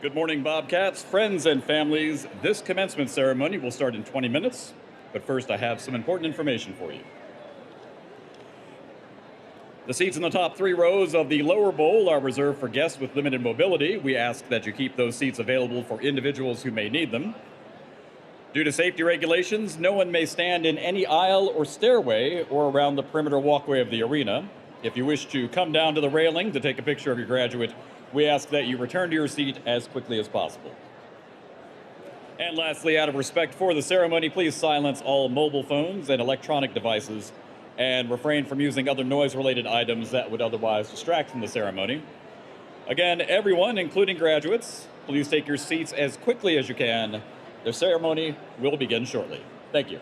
Good morning, Bobcats, friends, and families. This commencement ceremony will start in 20 minutes, but first I have some important information for you. The seats in the top 3 rows of the lower bowl are reserved for guests with limited mobility. We ask that you keep those seats available for individuals who may need them. Due to safety regulations, no one may stand in any aisle or stairway or around the perimeter walkway of the arena. If you wish to come down to the railing to take a picture of your graduate, we ask that you return to your seat as quickly as possible. And lastly, out of respect for the ceremony, please silence all mobile phones and electronic devices and refrain from using other noise-related items that would otherwise distract from the ceremony. Again, everyone, including graduates, please take your seats as quickly as you can. The ceremony will begin shortly. Thank you.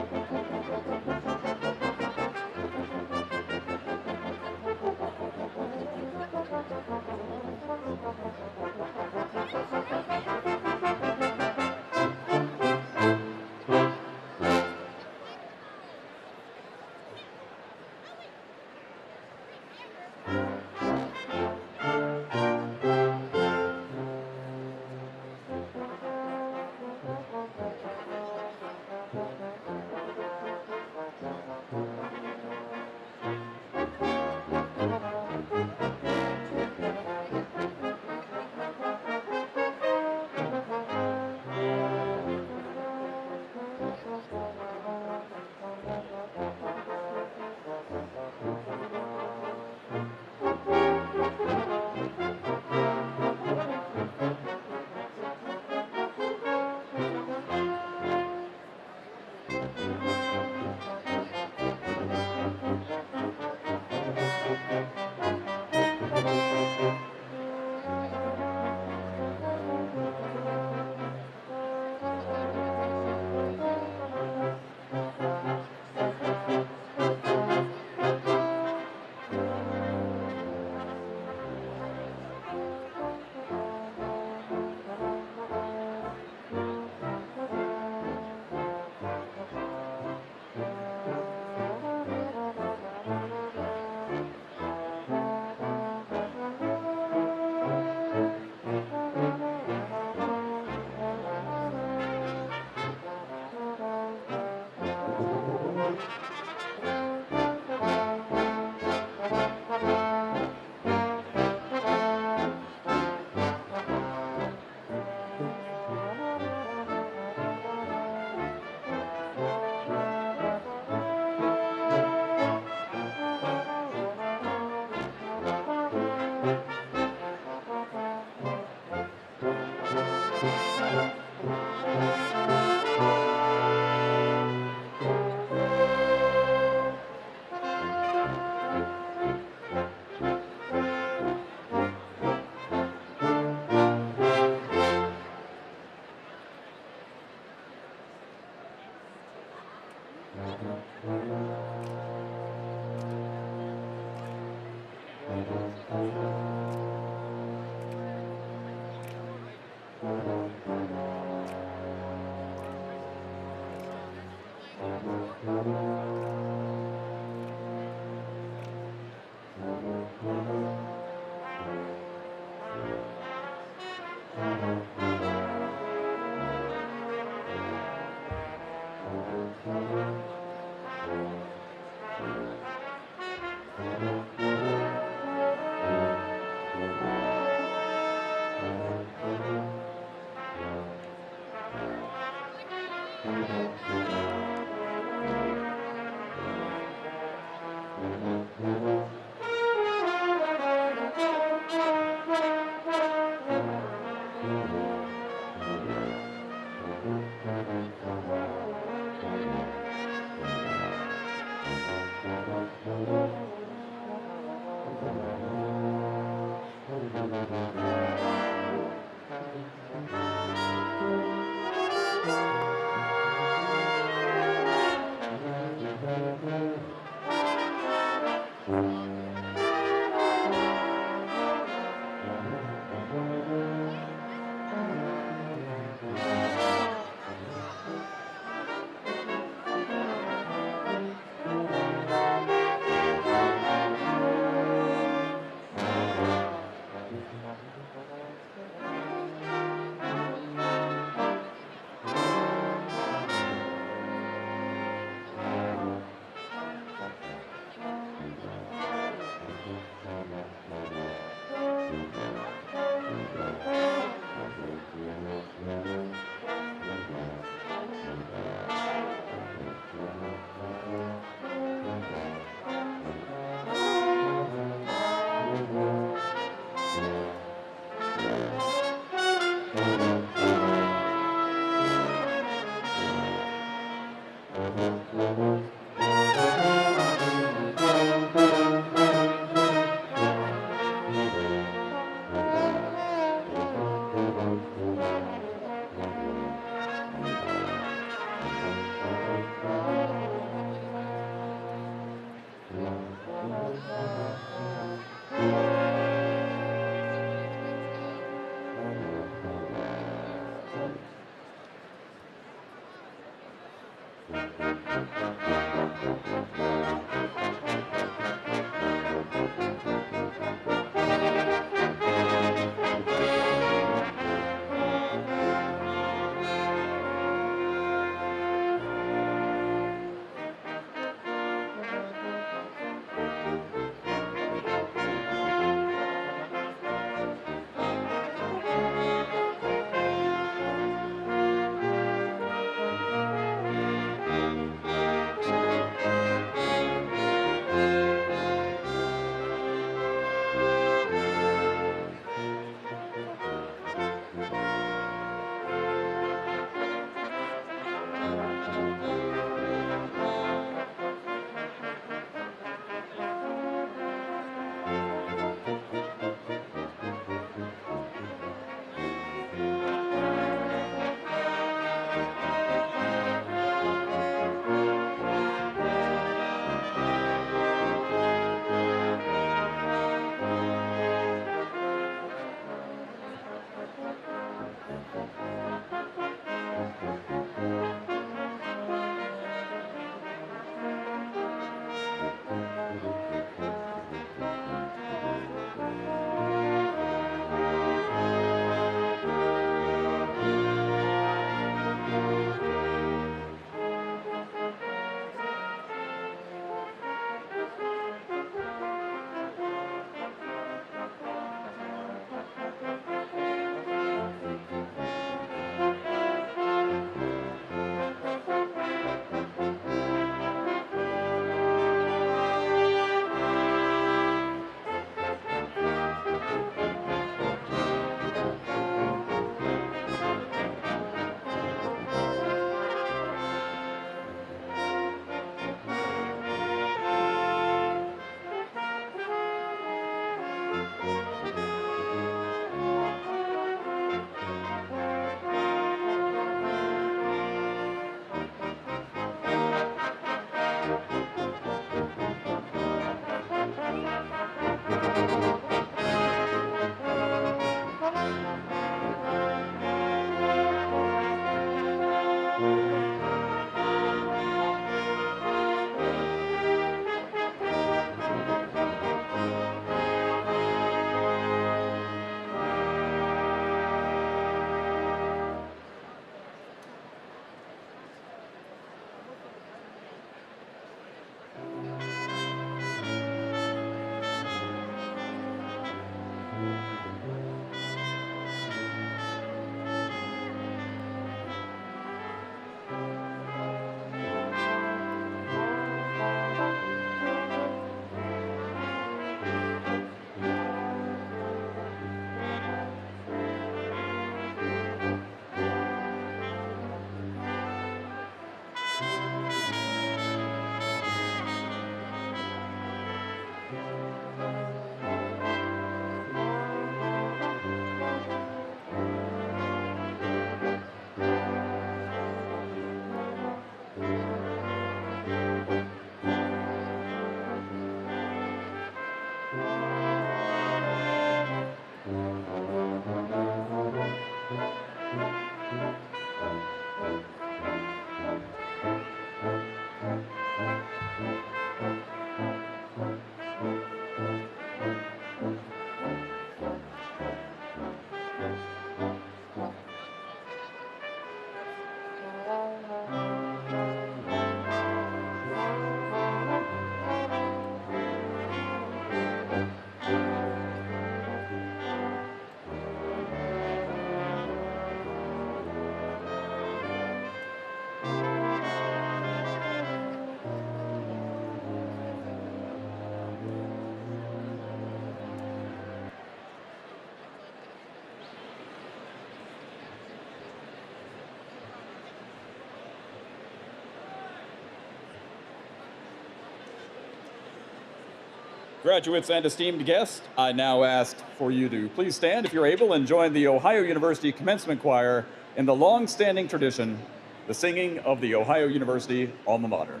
Graduates and esteemed guests, I now ask for you to please stand if you're able and join the Ohio University Commencement Choir in the long-standing tradition, the singing of the Ohio University Alma Mater.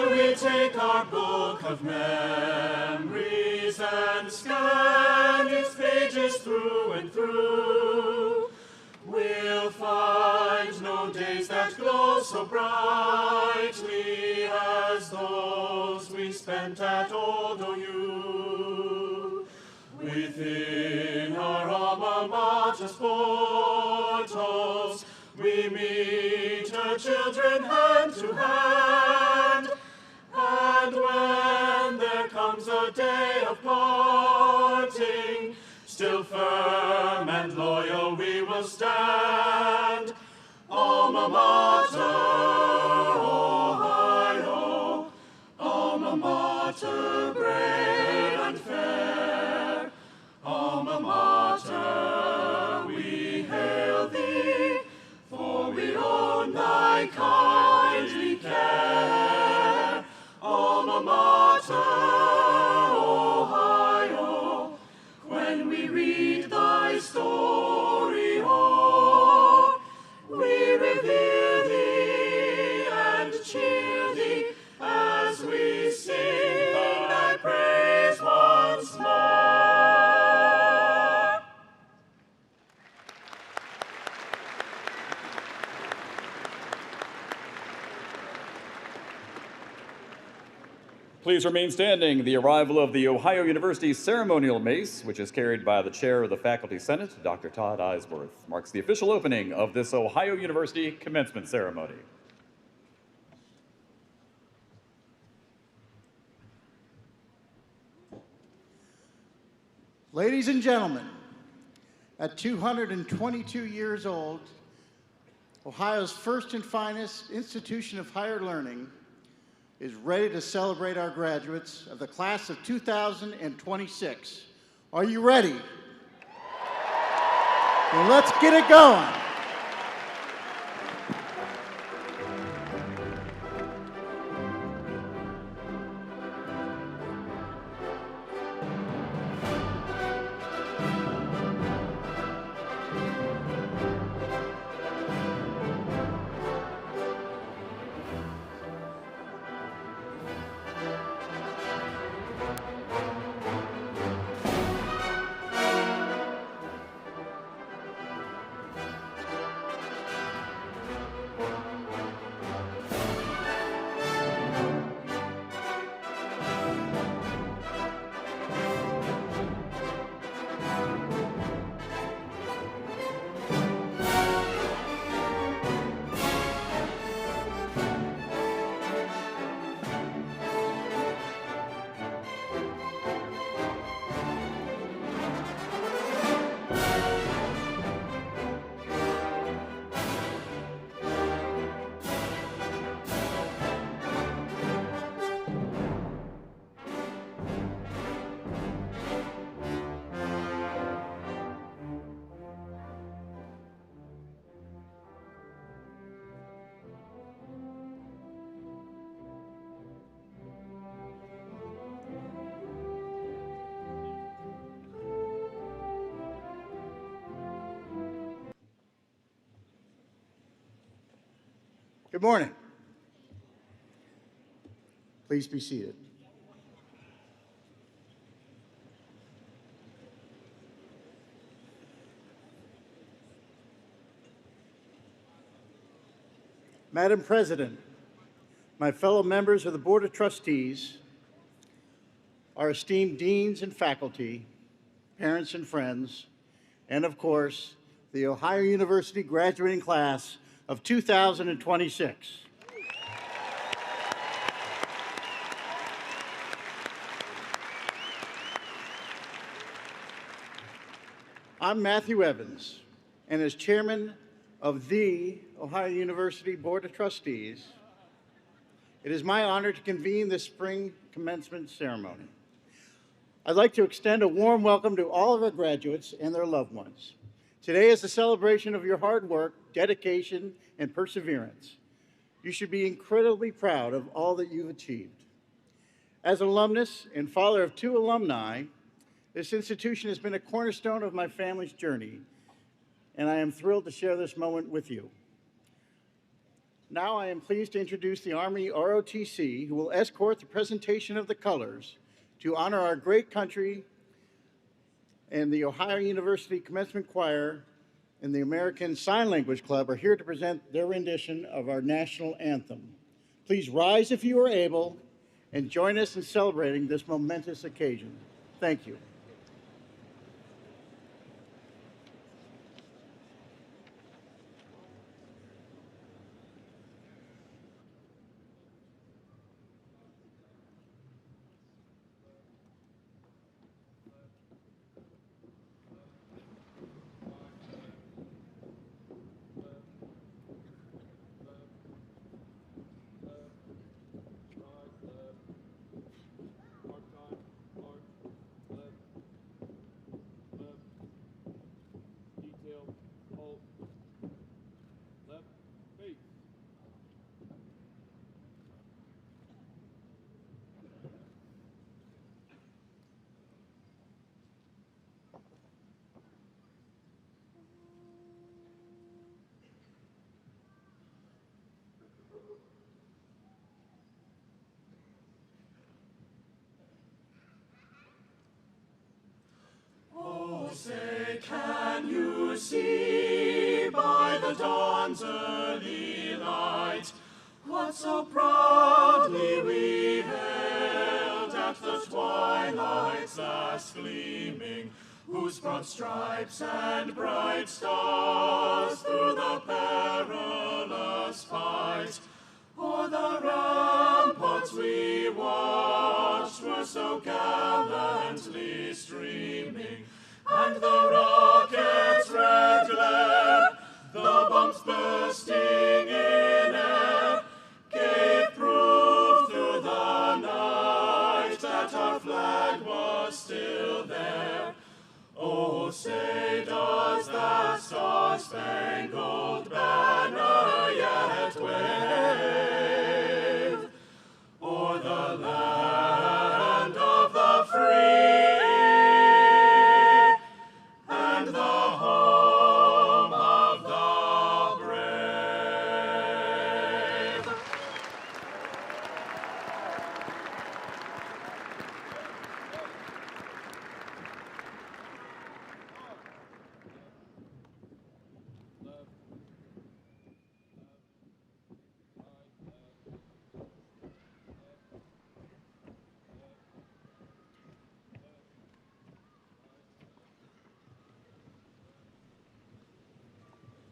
When we take our book of memories and and scan its pages through and through, we'll find no days that glow so brightly as those we spent at old OU. Within our alma mater's portals, we meet her children hand to hand. And when there comes a day of parting, still firm and loyal we will stand. Alma Mater, Ohio, Alma Mater, brave and fair. Alma Mater, we hail thee, for we own thy kindly care. Alma Mater, Ohio, when we read thy story o'er, we revere thee and cheer thee as we sing thy praise once more. Please remain standing. The arrival of the Ohio University Ceremonial Mace, which is carried by the Chair of the Faculty Senate, Dr. Todd Eisworth, marks the official opening of this Ohio University commencement ceremony. Ladies and gentlemen, at 222 years old, Ohio's first and finest institution of higher learning is ready to celebrate our graduates of the class of 2026. Are you ready? Well, let's get it going. Good morning. Please be seated. Madam President, my fellow members of the Board of Trustees, our esteemed deans and faculty, parents and friends, and of course, the Ohio University graduating class of 2026. I'm Matthew Evans, and as chairman of the Ohio University Board of Trustees, it is my honor to convene this spring commencement ceremony. I'd like to extend a warm welcome to all of our graduates and their loved ones. Today is a celebration of your hard work, dedication, and perseverance. You should be incredibly proud of all that you've achieved. As an alumnus and father of 2 alumni, this institution has been a cornerstone of my family's journey, and I am thrilled to share this moment with you. Now I am pleased to introduce the Army ROTC, who will escort the presentation of the colors to honor our great country and the Ohio University Commencement Choir and the American Sign Language Club are here to present their rendition of our national anthem. Please rise if you are able and join us in celebrating this momentous occasion. Thank you. Say, can you see by the dawn's early light what so proudly we hailed at the twilight's last gleaming, whose broad stripes and bright stars through the perilous fight o'er the ramparts we watched were so gallantly streaming, and the rocket's red glare, the bombs bursting in air, gave proof through the night that our flag was still there. Oh, say, does that star-spangled banner yet wave o'er the land of the free?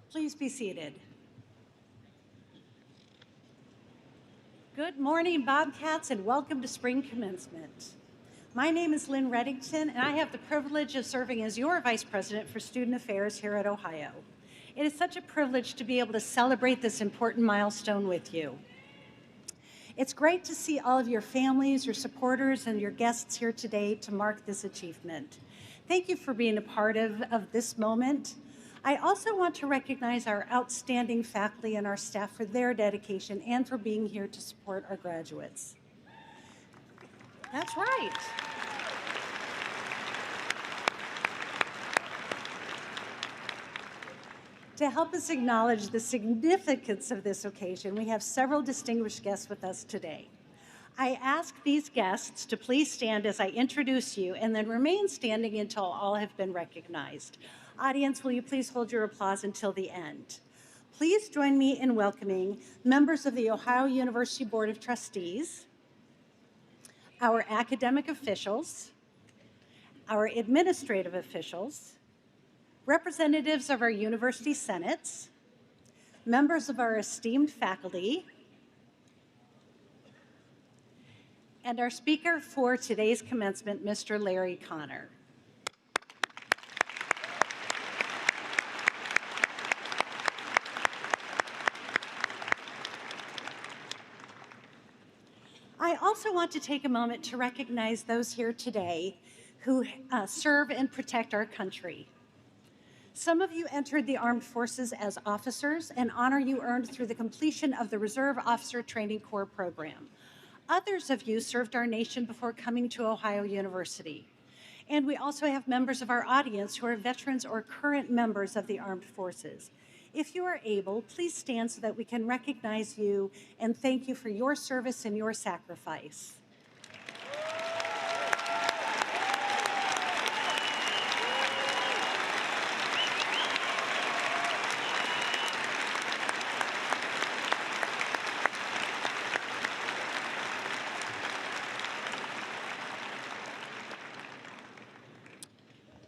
Please be seated. Good morning, Bobcats, and welcome to Spring Commencement. My name is Lynn Reddington, and I have the privilege of serving as your Vice President for Student Affairs here at Ohio. It is such a privilege to be able to celebrate this important milestone with you. It's great to see all of your families, your supporters, and your guests here today to mark this achievement. Thank you for being a part of this moment. I also want to recognize our outstanding faculty and our staff for their dedication and for being here to support our graduates. That's right. To help us acknowledge the significance of this occasion, we have several distinguished guests with us today. I ask these guests to please stand as I introduce you and then remain standing until all have been recognized. Audience, will you please hold your applause until the end? Please join me in welcoming members of the Ohio University Board of Trustees, our academic officials, our administrative officials, representatives of our university senates, members of our esteemed faculty, and our speaker for today's commencement, Mr. Larry Connor. I also want to take a moment to recognize those here today who serve and protect our country. Some of you entered the armed forces as officers, an honor you earned through the completion of the Reserve Officer Training Corps program. Others of you served our nation before coming to Ohio University. And we also have members of our audience who are veterans or current members of the armed forces. If you are able, please stand so that we can recognize you and thank you for your service and your sacrifice.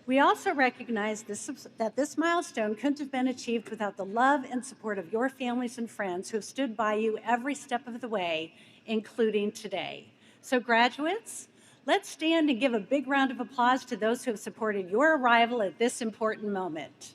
We also recognize that this milestone couldn't have been achieved without the love and support of your families and friends who have stood by you every step of the way, including today. So graduates, let's stand and give a big round of applause to those who have supported your arrival at this important moment.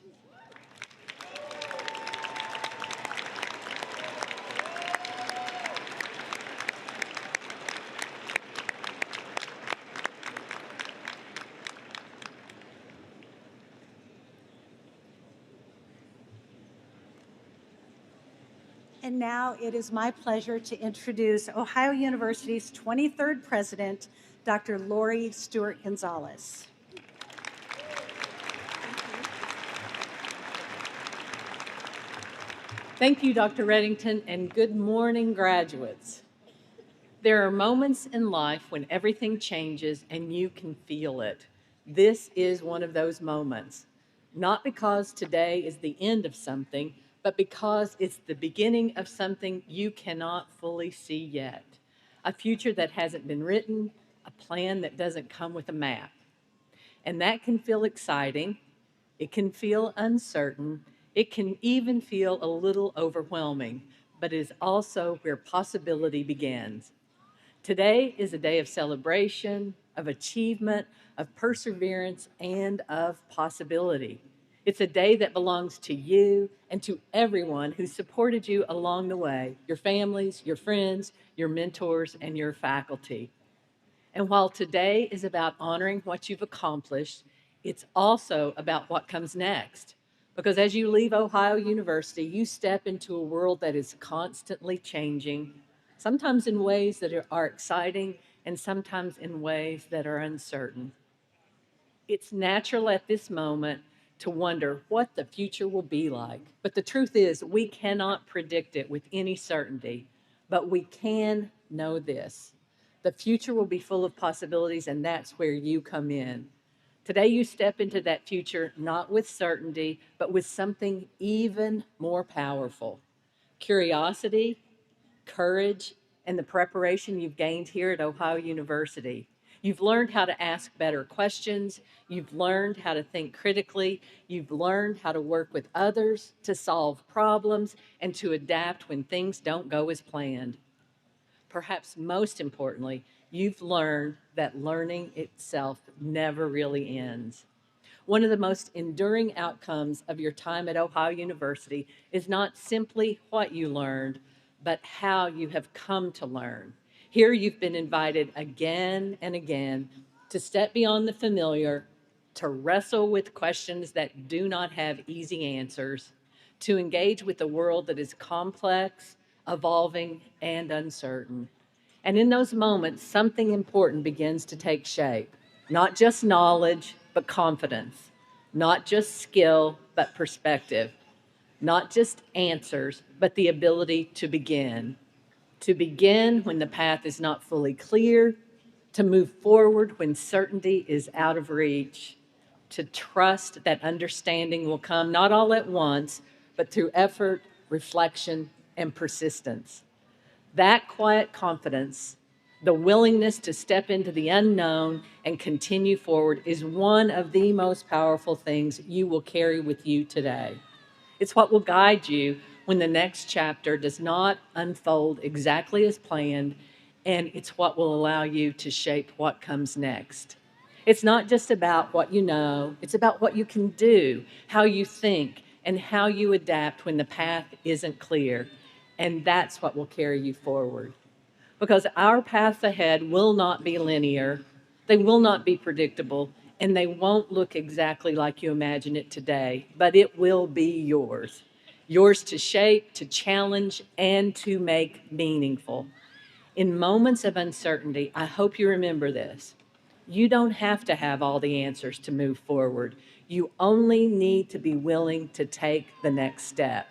And now it is my pleasure to introduce Ohio University's 23rd president, Dr. Lori Stewart Gonzalez. Thank you, Dr. Reddington, and good morning, graduates. There are moments in life when everything changes and you can feel it. This is one of those moments, not because today is the end of something, but because it's the beginning of something you cannot fully see yet. A future that hasn't been written, a plan that doesn't come with a map. And that can feel exciting, it can feel uncertain, it can even feel a little overwhelming, but it is also where possibility begins. Today is a day of celebration, of achievement, of perseverance, and of possibility. It's a day that belongs to you and to everyone who supported you along the way, your families, your friends, your mentors, and your faculty. And while today is about honoring what you've accomplished, it's also about what comes next. Because as you leave Ohio University, you step into a world that is constantly changing, sometimes in ways that are exciting and sometimes in ways that are uncertain. It's natural at this moment to wonder what the future will be like. But the truth is, we cannot predict it with any certainty, but we can know this. The future will be full of possibilities, and that's where you come in. Today, you step into that future not with certainty, but with something even more powerful: curiosity, courage, and the preparation you've gained here at Ohio University. You've learned how to ask better questions. You've learned how to think critically. You've learned how to work with others, to solve problems, and to adapt when things don't go as planned. Perhaps most importantly, you've learned that learning itself never really ends. One of the most enduring outcomes of your time at Ohio University is not simply what you learned, but how you have come to learn. Here you've been invited again and again to step beyond the familiar, to wrestle with questions that do not have easy answers, to engage with a world that is complex, evolving, and uncertain. And in those moments, something important begins to take shape. Not just knowledge, but confidence. Not just skill, but perspective. Not just answers, but the ability to begin. To begin when the path is not fully clear, to move forward when certainty is out of reach, to trust that understanding will come not all at once, but through effort, reflection, and persistence. That quiet confidence, the willingness to step into the unknown and continue forward, is one of the most powerful things you will carry with you today. It's what will guide you when the next chapter does not unfold exactly as planned, and it's what will allow you to shape what comes next. It's not just about what you know, it's about what you can do, how you think, and how you adapt when the path isn't clear. And that's what will carry you forward. Because our paths ahead will not be linear, they will not be predictable, and they won't look exactly like you imagine it today, but it will be yours. Yours to shape, to challenge, and to make meaningful. In moments of uncertainty, I hope you remember this. You don't have to have all the answers to move forward. You only need to be willing to take the next step.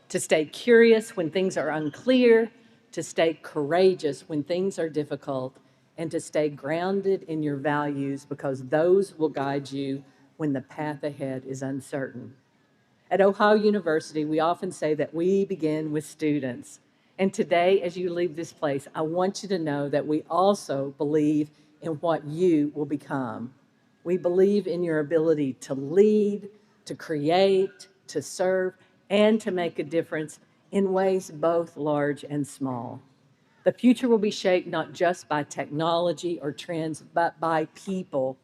To stay curious when things are unclear, to stay courageous when things are difficult, and to stay grounded in your values, because those will guide you when the path ahead is uncertain. At Ohio University, we often say that we begin with students. And today, as you leave this place, I want you to know that we also believe in what you will become. We believe in your ability to lead, to create, to serve, and to make a difference in ways both large and small. The future will be shaped not just by technology or trends, but by people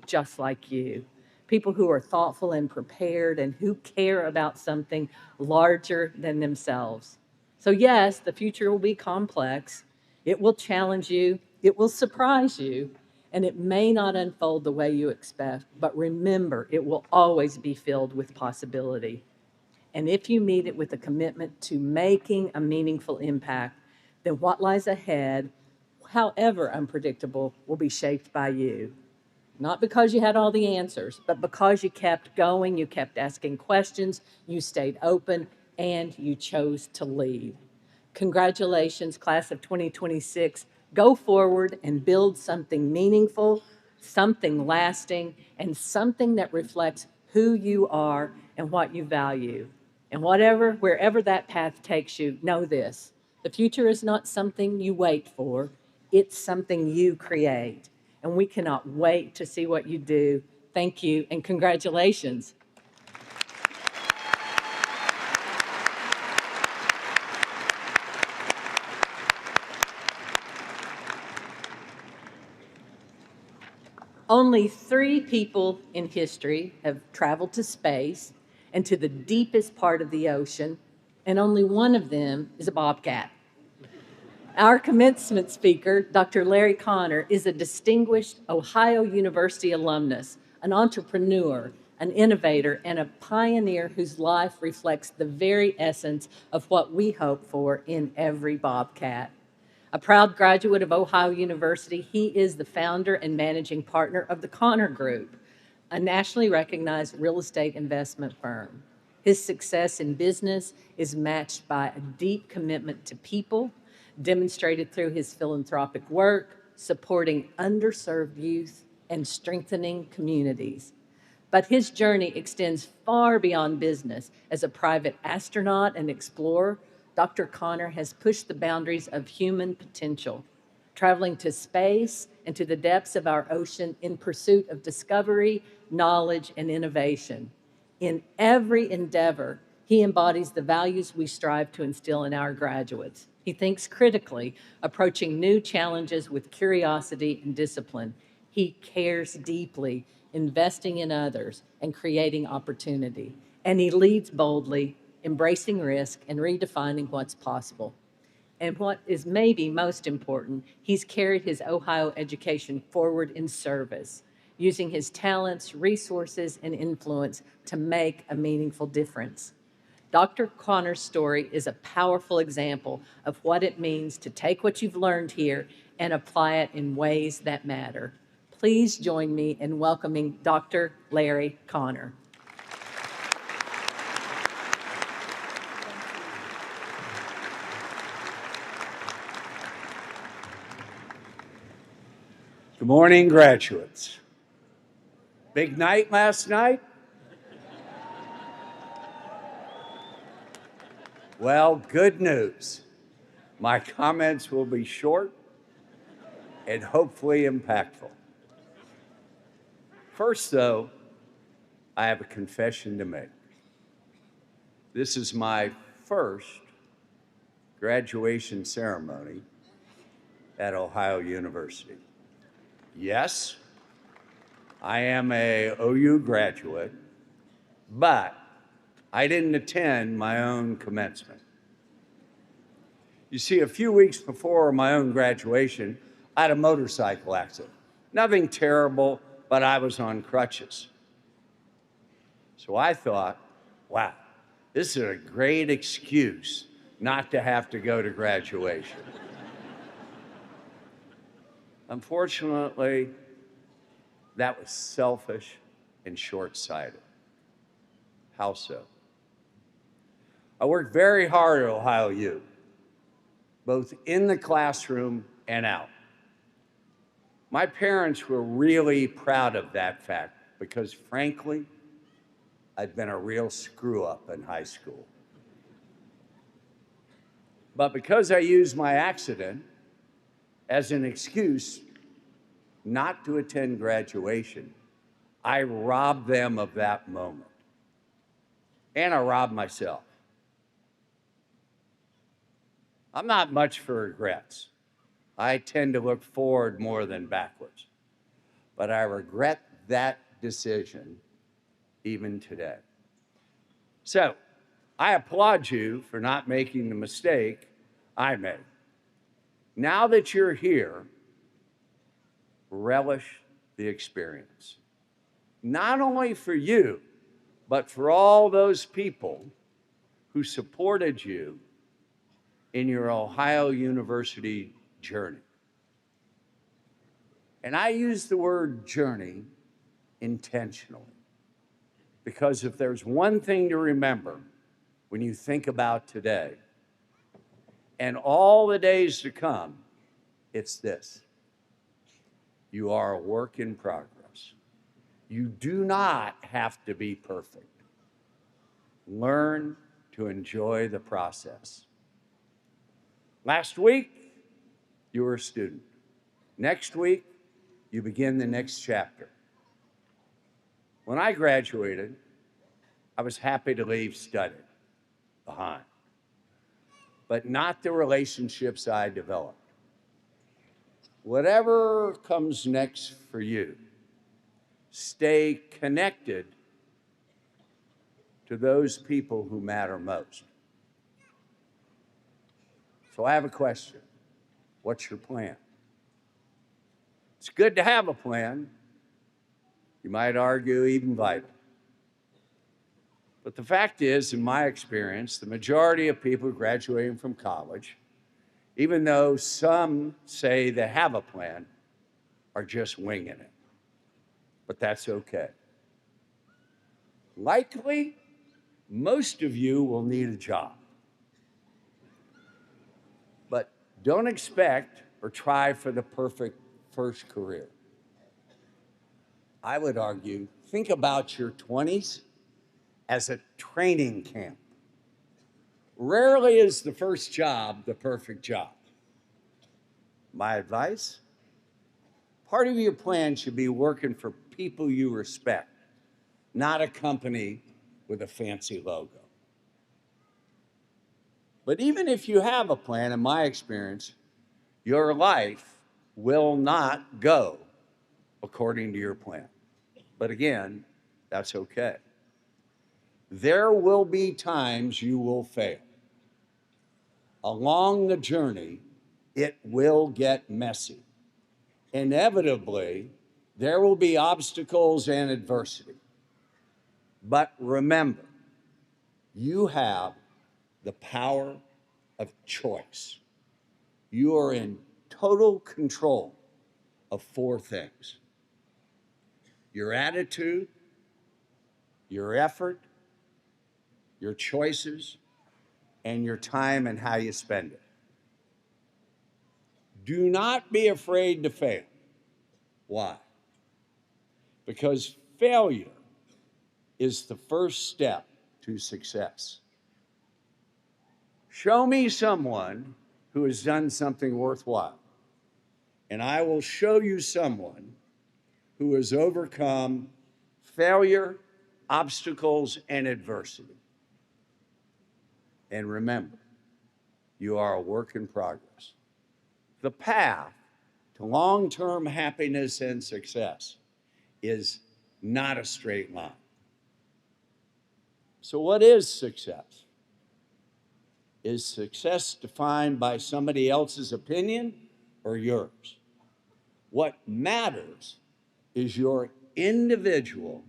just like you. People who are thoughtful and prepared and who care about something larger than themselves. So yes, the future will be complex. It will challenge you. It will surprise you. And it may not unfold the way you expect, but remember, it will always be filled with possibility. And if you meet it with a commitment to making a meaningful impact, then what lies ahead, however unpredictable, will be shaped by you. Not because you had all the answers, but because you kept going, you kept asking questions, you stayed open, and you chose to lead. Congratulations, class of 2026. Go forward and build something meaningful, something lasting, and something that reflects who you are and what you value. And wherever that path takes you, know this: the future is not something you wait for, it's something you create. And we cannot wait to see what you do. Thank you and congratulations. Only 3 people in history have traveled to space and to the deepest part of the ocean, and only one of them is a bobcat. Our commencement speaker, Dr. Larry Connor, is a distinguished Ohio University alumnus, an entrepreneur, an innovator, and a pioneer whose life reflects the very essence of what we hope for in every bobcat. A proud graduate of Ohio University, he is the founder and managing partner of the Connor Group, a nationally recognized real estate investment firm. His success in business is matched by a deep commitment to people, demonstrated through his philanthropic work, supporting underserved youth, and strengthening communities. But his journey extends far beyond business. As a private astronaut and explorer, Dr. Connor has pushed the boundaries of human potential, traveling to space and to the depths of our ocean in pursuit of discovery, knowledge, and innovation. In every endeavor, he embodies the values we strive to instill in our graduates. He thinks critically, approaching new challenges with curiosity and discipline. He cares deeply, investing in others and creating opportunity. And he leads boldly, embracing risk and redefining what's possible. And what is maybe most important, he's carried his Ohio education forward in service, using his talents, resources, and influence to make a meaningful difference. Dr. Connor's story is a powerful example of what it means to take what you've learned here and apply it in ways that matter. Please join me in welcoming Dr. Larry Connor. Good morning, graduates. Big night last night? Well, good news. My comments will be short and hopefully impactful. First, though, I have a confession to make. This is my first graduation ceremony at Ohio University. Yes, I am a OU graduate, but I didn't attend my own commencement. You see, a few weeks before my own graduation, I had a motorcycle accident. Nothing terrible, but I was on crutches. So I thought, wow, this is a great excuse not to have to go to graduation. Unfortunately, that was selfish and short-sighted. How so? I worked very hard at Ohio U, both in the classroom and out. My parents were really proud of that fact because, frankly, I'd been a real screw-up in high school. But because I used my accident as an excuse not to attend graduation, I robbed them of that moment. And I robbed myself. I'm not much for regrets. I tend to look forward more than backwards. But I regret that decision even today. So, I applaud you for not making the mistake I made. Now that you're here, relish the experience. Not only for you, but for all those people who supported you in your Ohio University journey. And I use the word journey intentionally, because if there's one thing to remember when you think about today and all the days to come, it's this: you are a work in progress. You do not have to be perfect. Learn to enjoy the process. Last week, you were a student. Next week, you begin the next chapter. When I graduated, I was happy to leave study behind, but not the relationships I developed. Whatever comes next for you, stay connected to those people who matter most. So I have a question. What's your plan? It's good to have a plan. You might argue even vital. But the fact is, in my experience, the majority of people graduating from college, even though some say they have a plan, are just winging it. But that's okay. Likely, most of you will need a job. But don't expect or try for the perfect first career. I would argue, think about your 20s as a training camp. Rarely is the first job the perfect job. My advice? Part of your plan should be working for people you respect, not a company with a fancy logo. But even if you have a plan, in my experience, your life will not go according to your plan. But again, that's okay. There will be times you will fail. Along the journey, it will get messy. Inevitably, there will be obstacles and adversity. But remember, you have the power of choice. You are in total control of 4 things: your attitude, your effort, your choices, and your time and how you spend it. Do not be afraid to fail. Why? Because failure is the first step to success. Show me someone who has done something worthwhile, and I will show you someone who has overcome failure, obstacles, and adversity. And remember, you are a work in progress. The path to long-term happiness and success is not a straight line. So what is success? Is success defined by somebody else's opinion or yours? What matters is your individual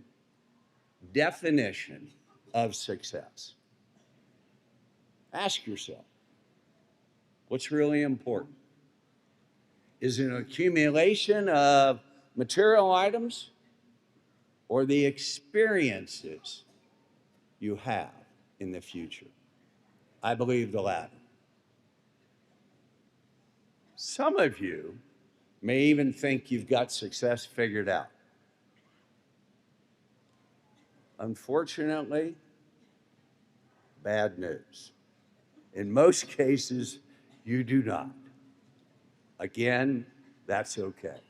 definition of success. Ask yourself, what's really important? Is it an accumulation of material items or the experiences you have in the future? I believe the latter. Some of you may even think you've got success figured out. Unfortunately, bad news. In most cases, you do not. Again, that's okay.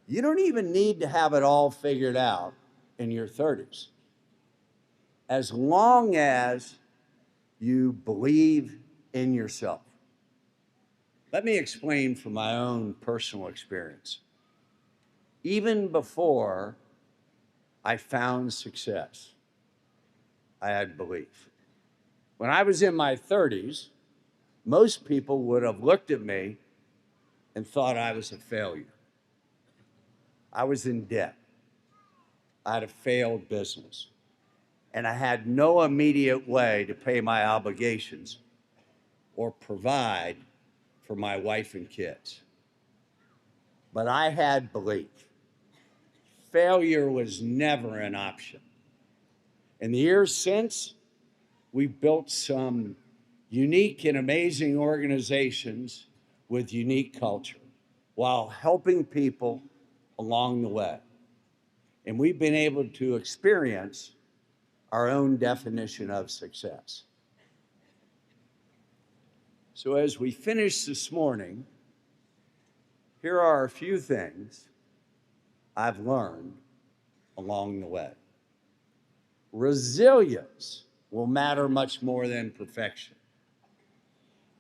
You don't even need to have it all figured out in your 30s. As long as you believe in yourself. Let me explain from my own personal experience. Even before I found success, I had belief. When I was in my 30s, most people would have looked at me and thought I was a failure. I was in debt. I had a failed business, and I had no immediate way to pay my obligations or provide for my wife and kids. But I had belief. Failure was never an option. In the years since, we've built some unique and amazing organizations with unique culture while helping people along the way. And we've been able to experience our own definition of success. So as we finish this morning, here are a few things I've learned along the way. Resilience will matter much more than perfection.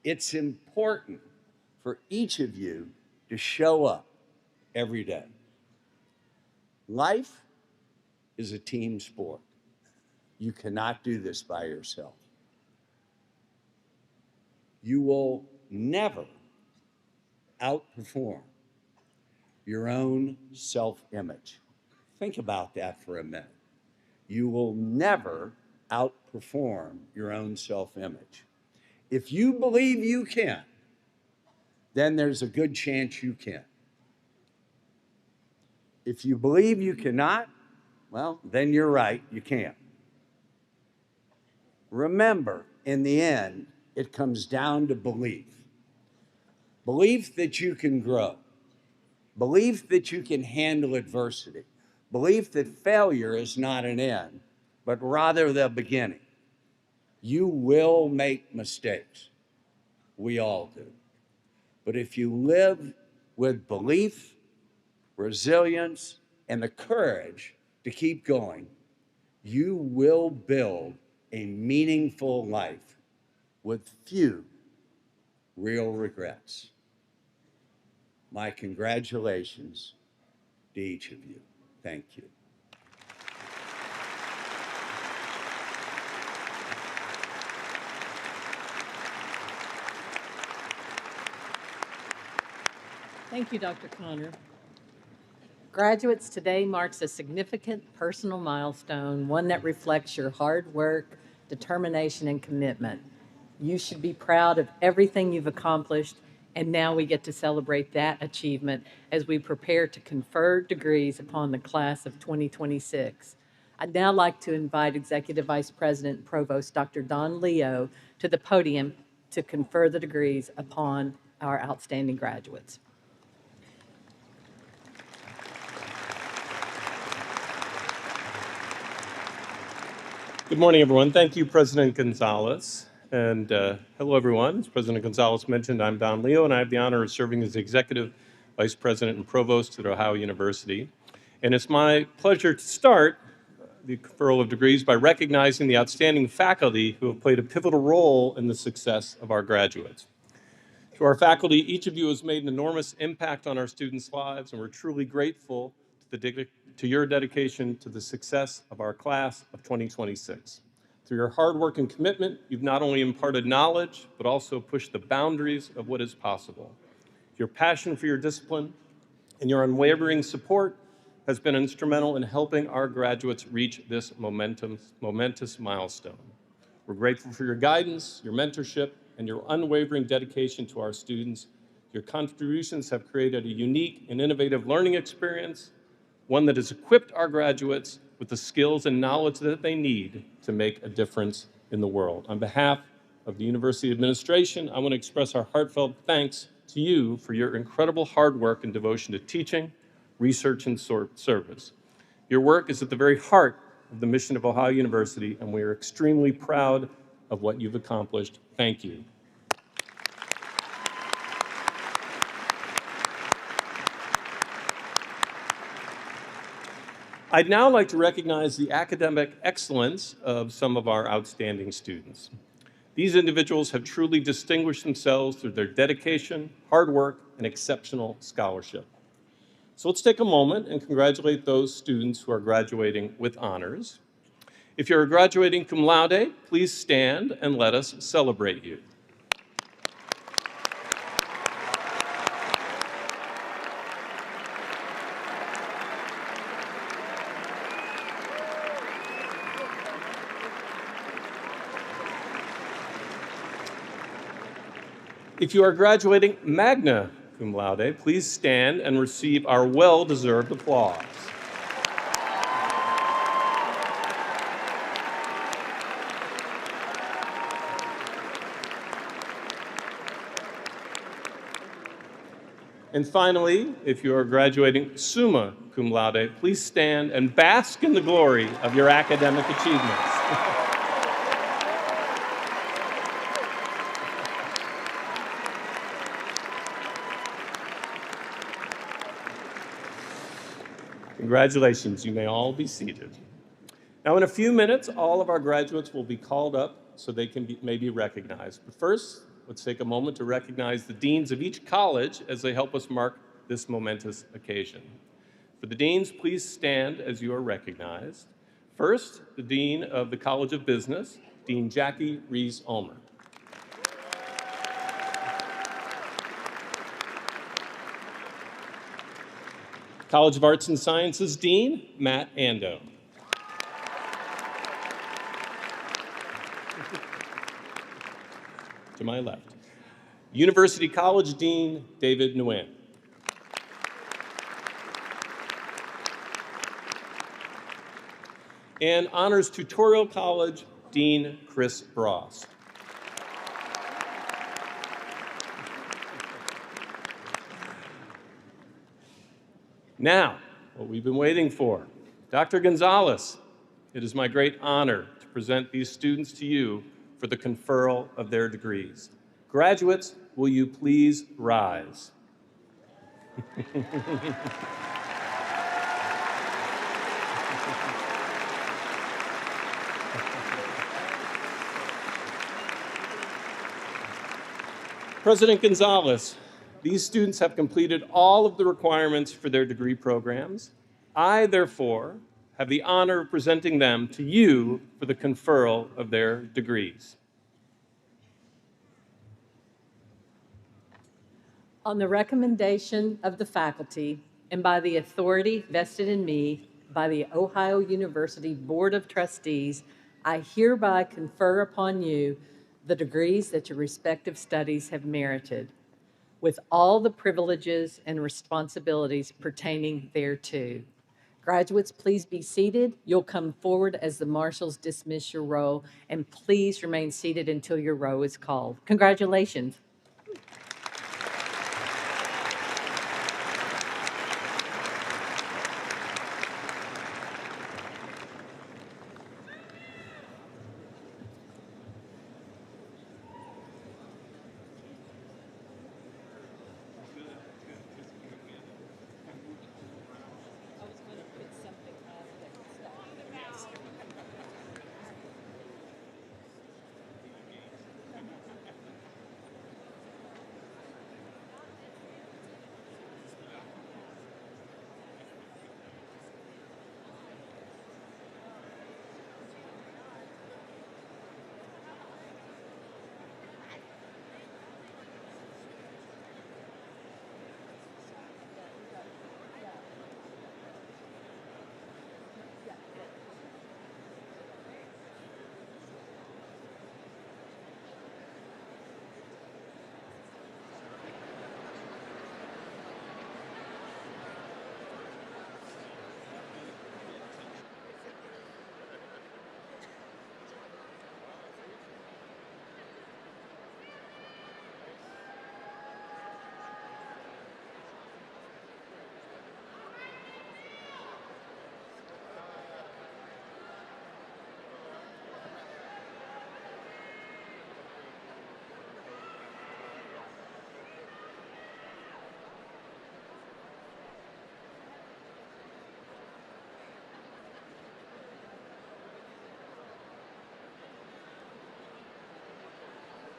It's important for each of you to show up every day. Life is a team sport. You cannot do this by yourself. You will never outperform your own self-image. Think about that for a minute. You will never outperform your own self-image. If you believe you can, then there's a good chance you can. If you believe you cannot, well, then you're right, you can't. Remember, in the end, it comes down to belief. Belief that you can grow. Belief that you can handle adversity. Belief that failure is not an end, but rather the beginning. You will make mistakes. We all do. But if you live with belief, resilience, and the courage to keep going, you will build a meaningful life with few real regrets. My congratulations to each of you. Thank you. Thank you, Dr. Connor. Graduates, today marks a significant personal milestone, one that reflects your hard work, determination, and commitment. You should be proud of everything you've accomplished, and now we get to celebrate that achievement as we prepare to confer degrees upon the class of 2026. I'd now like to invite Executive Vice President and Provost Dr. Don Leo to the podium to confer the degrees upon our outstanding graduates. Good morning, everyone. Thank you, President Gonzalez. And hello, everyone. As President Gonzalez mentioned, I'm Don Leo, and I have the honor of serving as Executive Vice President and Provost at Ohio University. And it's my pleasure to start the Conferral of Degrees by recognizing the outstanding faculty who have played a pivotal role in the success of our graduates. To our faculty, each of you has made an enormous impact on our students' lives, and we're truly grateful to your dedication to the success of our class of 2026. Through your hard work and commitment, you've not only imparted knowledge, but also pushed the boundaries of what is possible. Your passion for your discipline and your unwavering support has been instrumental in helping our graduates reach this momentous milestone. We're grateful for your guidance, your mentorship, and your unwavering dedication to our students. Your contributions have created a unique and innovative learning experience, one that has equipped our graduates with the skills and knowledge that they need to make a difference in the world. On behalf of the University Administration, I want to express our heartfelt thanks to you for your incredible hard work and devotion to teaching, research, and service. Your work is at the very heart of the mission of Ohio University, and we are extremely proud of what you've accomplished. Thank you. I'd now like to recognize the academic excellence of some of our outstanding students. These individuals have truly distinguished themselves through their dedication, hard work, and exceptional scholarship. So let's take a moment and congratulate those students who are graduating with honors. If you're graduating cum laude, please stand and let us celebrate you. If you are graduating magna cum laude, please stand and receive our well-deserved applause. And finally, if you are graduating summa cum laude, please stand and bask in the glory of your academic achievements. Congratulations, you may all be seated. Now in a few minutes, all of our graduates will be called up so they may be recognized. But first, let's take a moment to recognize the deans of each college as they help us mark this momentous occasion. For the deans, please stand as you are recognized. First, the Dean of the College of Business, Dean Jackie Rees-Ulmer. College of Arts and Sciences Dean, Matt Ando. To my left. University College Dean, David Nguyen. And Honors Tutorial College Dean, Chris Bross. Now, what we've been waiting for. Dr. Gonzalez, it is my great honor to present these students to you for the conferral of their degrees. Graduates, will you please rise? President Gonzalez, these students have completed all of the requirements for their degree programs. I, therefore, have the honor of presenting them to you for the conferral of their degrees. On the recommendation of the faculty and by the authority vested in me by the Ohio University Board of Trustees, I hereby confer upon you the degrees that your respective studies have merited, with all the privileges and responsibilities pertaining thereto. Graduates, please be seated. You'll come forward as the marshals dismiss your roll, and please remain seated until your row is called. Congratulations.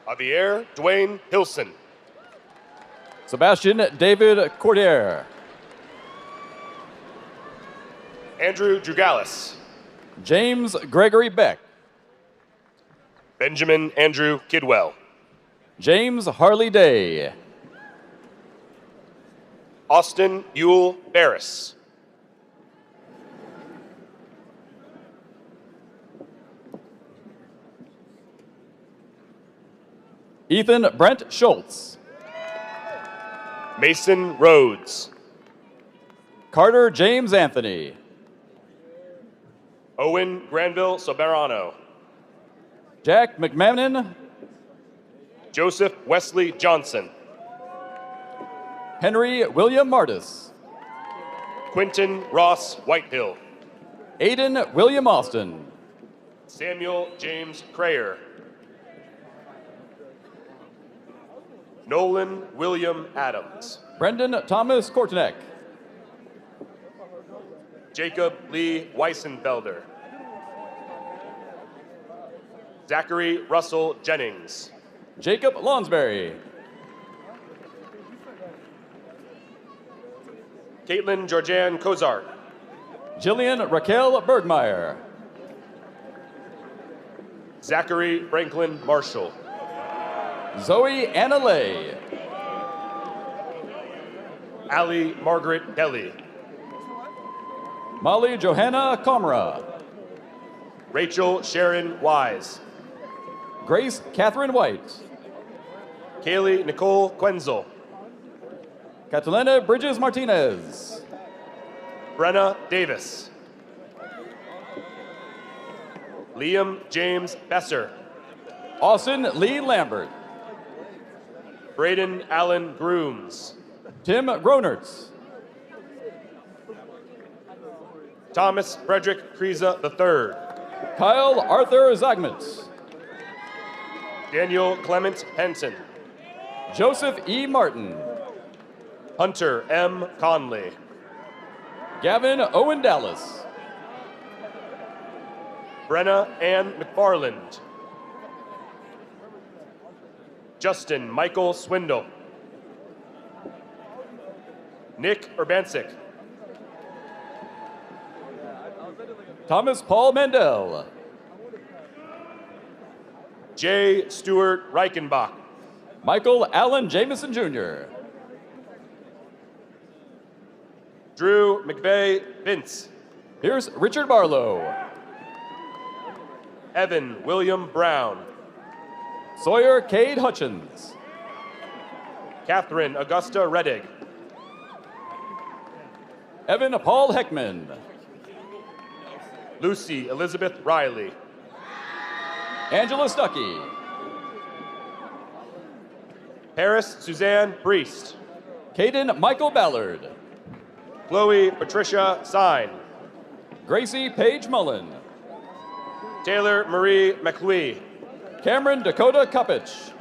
Javier Dwayne Hilson. Sebastian David Cordier. Andrew Drugalis. James Gregory Beck. Benjamin Andrew Kidwell. James Harley Day. Austin Yule Barris. Ethan Brent Schultz. Mason Rhodes. Carter James Anthony. Owen Granville Soberano. Jack McMahon. Joseph Wesley Johnson. Henry William Martis. Quinton Ross Whitehill. Aiden William Austin. Samuel James Crayer. Nolan William Adams. Brendan Thomas Kortenek. Jacob Lee Weissenfelder. Zachary Russell Jennings. Jacob Lonsberry. Caitlin Georgianne Kozart. Jillian Raquel Bergmeyer. Zachary Franklin Marshall. Zoe Anna Lay. Allie Margaret Kelly. Molly Johanna Comra. Rachel Sharon Wise. Grace Catherine White. Kaylee Nicole Quenzel. Catalina Bridges Martinez. Brenna Davis. Liam James Besser. Austin Lee Lambert. Braden Allen Grooms. Tim Gronertz. Thomas Frederick Kriza III. Kyle Arthur Zagmans. Daniel Clement Henson. Joseph E. Martin. Hunter M. Conley. Gavin Owen Dallas. Brenna Ann McFarland. Justin Michael Swindle. Nick Urbancic. Thomas Paul Mandel. J. Stewart Reichenbach. Michael Allen Jameson Jr. Drew McVeigh Vince. Here's Richard Barlow. Evan William Brown. Sawyer Cade Hutchins. Catherine Augusta Reddig. Evan Paul Heckman. Lucy Elizabeth Riley. Angela Stuckey. Paris Suzanne Priest. Caden Michael Ballard. Chloe Patricia Sine. Gracie Paige Mullen. Taylor Marie McLuey. Cameron Dakota Cuppich.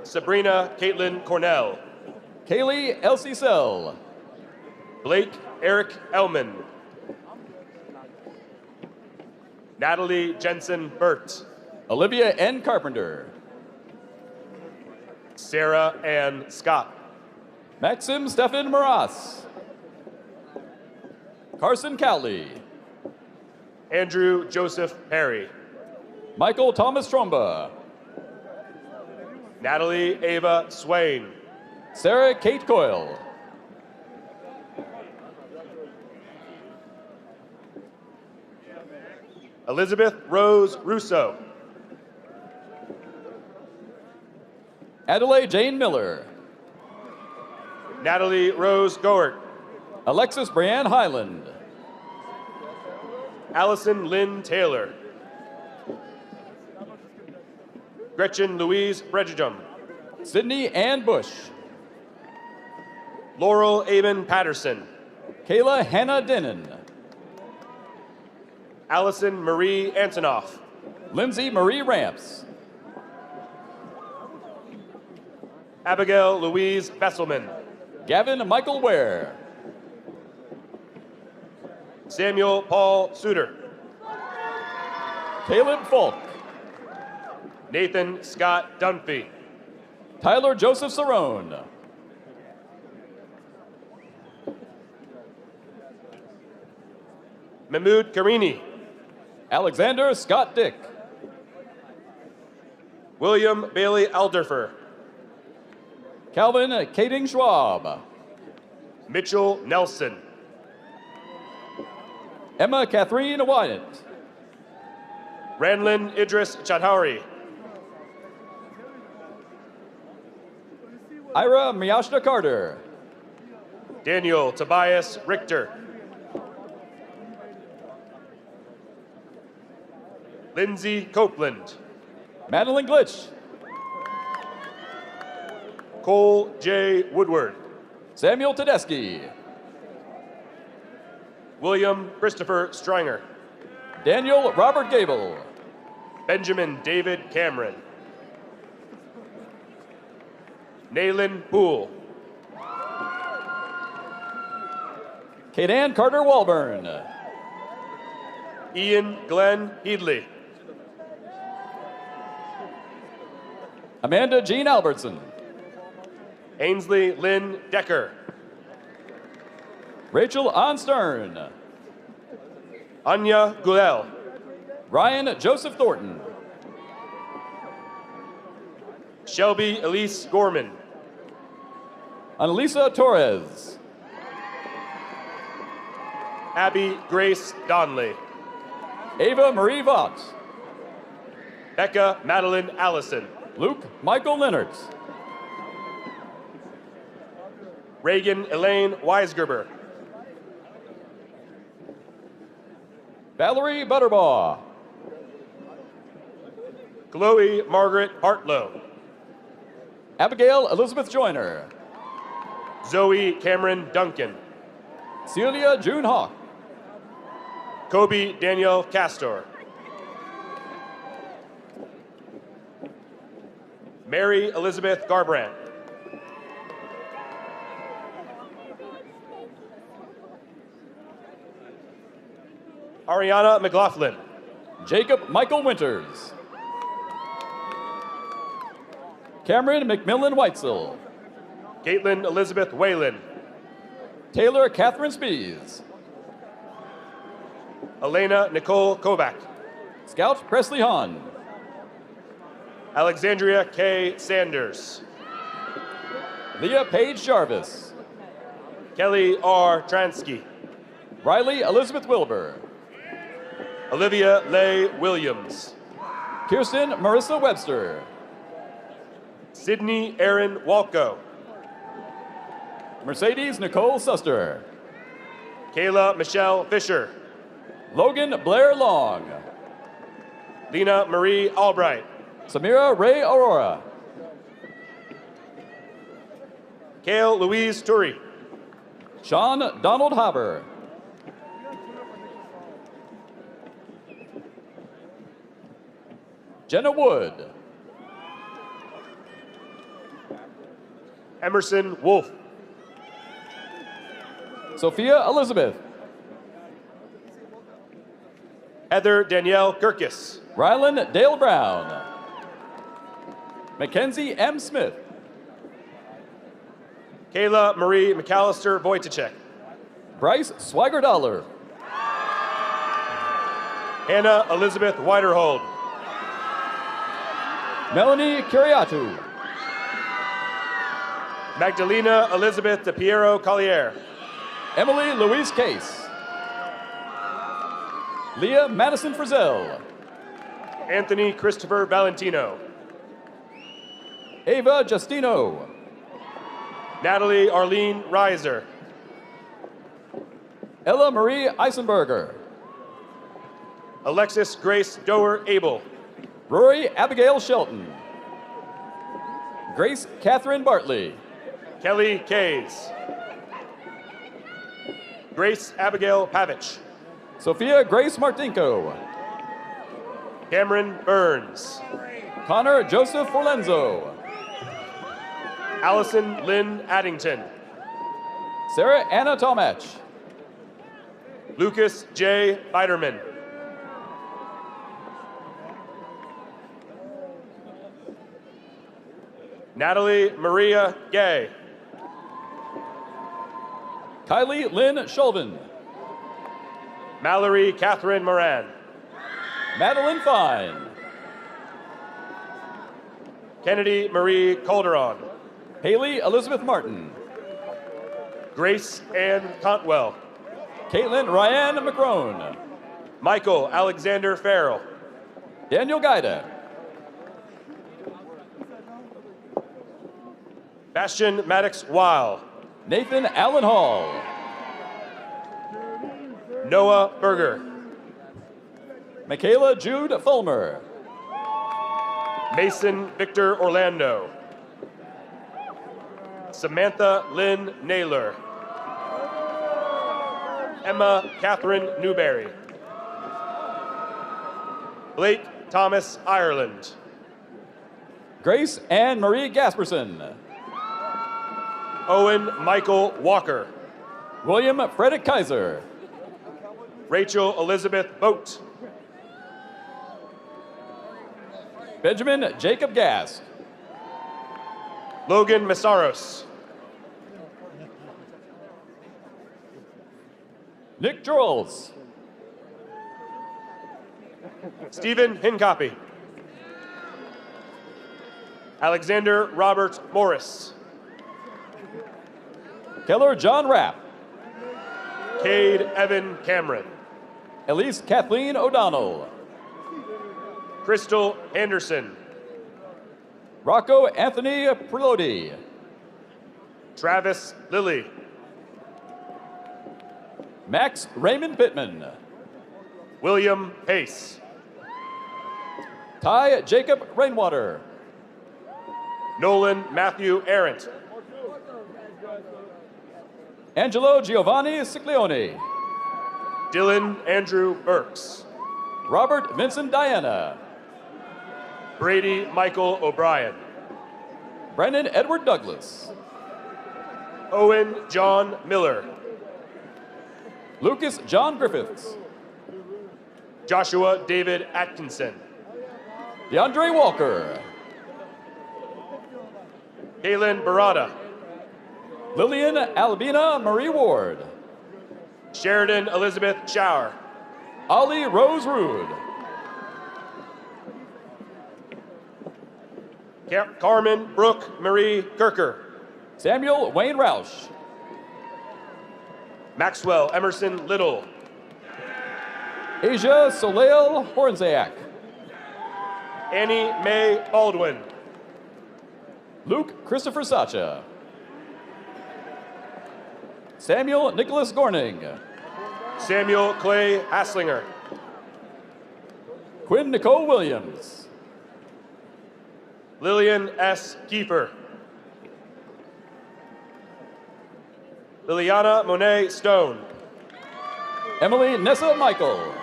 Sabrina Caitlin Cornell. Kaylee Elsie Sell. Blake Eric Elman. Natalie Jensen Burt. Olivia N. Carpenter. Sarah Ann Scott. Maxim Stefan Maras. Carson Cowley. Andrew Joseph Perry. Michael Thomas Tromba. Natalie Ava Swain. Sarah Kate Coyle. Elizabeth Rose Russo. Adelaide Jane Miller. Natalie Rose Goert. Alexis Brianne Highland. Allison Lynn Taylor. Gretchen Louise Bregidum. Sydney Ann Bush. Laurel Aben Patterson. Kayla Hannah Denon. Allison Marie Antonoff. Lindsay Marie Ramps. Abigail Louise Besselman. Gavin Michael Ware. Samuel Paul Suter. Caleb Falk. Nathan Scott Dunphy. Tyler Joseph Cerrone. Mahmoud Karini. Alexander Scott Dick. William Bailey Alderfer. Calvin Kading Schwab. Mitchell Nelson. Emma Catherine Wyatt. Ranlin Idris Chadhauri. Ira Miyashita Carter. Daniel Tobias Richter. Lindsay Copeland. Madeline Glitch. Cole J. Woodward. Samuel Tedeschi. William Christopher Stringer. Daniel Robert Gable. Benjamin David Cameron. Nayland Poole. Kadan Carter Walburn. Ian Glenn Headley. Amanda Jean Albertson. Ainsley Lynn Decker. Rachel Ann Stern. Anya Gulel. Ryan Joseph Thornton. Shelby Elise Gorman. Annalisa Torres. Abby Grace Donley. Ava Marie Vaught. Becca Madeline Allison. Luke Michael Leonard. Reagan Elaine Weisgerber. Valerie Butterbaugh. Chloe Margaret Hartlow. Abigail Elizabeth Joyner. Zoe Cameron Duncan. Celia June Hawk. Kobe Danielle Castor. Mary Elizabeth Garbrandt. Ariana McLaughlin. Jacob Michael Winters. Cameron McMillan Weitzel. Caitlin Elizabeth Whalen. Taylor Catherine Spees. Elena Nicole Kovac. Scout Presley Hahn. Alexandria K. Sanders. Leah Page Jarvis. Kelly R. Transky. Riley Elizabeth Wilbur. Olivia Leigh Williams. Kirsten Marissa Webster. Sydney Aaron Walco. Mercedes Nicole Suster. Kayla Michelle Fisher. Logan Blair Long. Lena Marie Albright. Samira Ray Aurora. Kale Louise Turi. Sean Donald Haber. Jenna Wood. Emerson Wolf. Sophia Elizabeth. Heather Danielle Kirkus. Rylan Dale Brown. Mackenzie M. Smith. Kayla Marie McAllister Wojtacek. Bryce Swigert Dollar. Hannah Elizabeth Weiderhold. Melanie Curiatu. Magdalena Elizabeth De Piero Collier. Emily Louise Case. Leah Madison Frizzell. Anthony Christopher Valentino. Ava Justino. Natalie Arlene Reiser. Ella Marie Eisenberger. Alexis Grace Doer Abel. Rory Abigail Shelton. Grace Catherine Bartley. Kelly Kays. Grace Abigail Pavich. Sophia Grace Martinko. Cameron Burns. Connor Joseph Forlenzo. Allison Lynn Addington. Sarah Anna Tomach. Lucas J. Biderman. Natalie Maria Gay. Kylie Lynn Shulvin. Mallory Catherine Moran. Madeline Fine. Kennedy Marie Calderon. Haley Elizabeth Martin. Grace Ann Contwell. Caitlin Ryan McCrone. Michael Alexander Farrell. Daniel Gaida. Bastian Maddox Weil. Nathan Allen Hall. Noah Berger. Michaela Jude Fulmer. Mason Victor Orlando. Samantha Lynn Naylor. Emma Catherine Newberry. Blake Thomas Ireland. Grace Ann Marie Gasperson. Owen Michael Walker. William Frederick Kaiser. Rachel Elizabeth Boat. Benjamin Jacob Gask. Logan Masaros. Nick Jorls. Stephen Hincopy. Alexander Robert Morris. Keller John Rapp. Cade Evan Cameron. Elise Kathleen O'Donnell. Crystal Anderson. Rocco Anthony Prelude. Travis Lilly. Max Raymond Pittman. William Pace. Ty Jacob Rainwater. Nolan Matthew Arendt. Angelo Giovanni Siglione. Dylan Andrew Burks. Robert Vincent Diana. Brady Michael O'Brien. Brandon Edward Douglas. Owen John Miller. Lucas John Griffiths. Joshua David Atkinson. DeAndre Walker. Kaylin Barada. Lillian Albina Marie Ward. Sheridan Elizabeth Shower. Ollie Rose Rood. Carmen Brooke Marie Kirker. Samuel Wayne Roush. Maxwell Emerson Little. Asia Soleil Hornzayak. Annie Mae Baldwin. Luke Christopher Sacha. Samuel Nicholas Gorning. Samuel Clay Haslinger. Quinn Nicole Williams. Lillian S. Kiefer. Liliana Monet Stone. Emily Nessa Michael.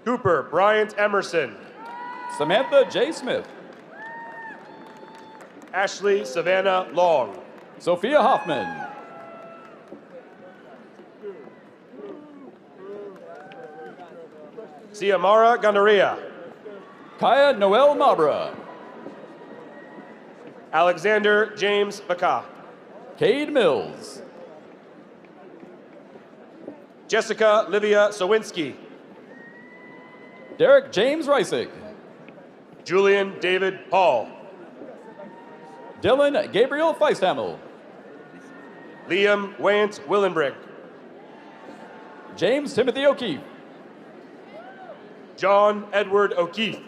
Cooper Bryant Emerson. Samantha J. Smith. Ashley Savannah Long. Sophia Hoffman. Ciamara Ganaria. Kaya Noel Mabra. Alexander James Baka. Cade Mills. Jessica Livia Sowinski. Derek James Reisig. Julian David Paul. Dylan Gabriel Feisthamel. Liam Wayant Willenbrick. James Timothy O'Keefe. John Edward O'Keefe.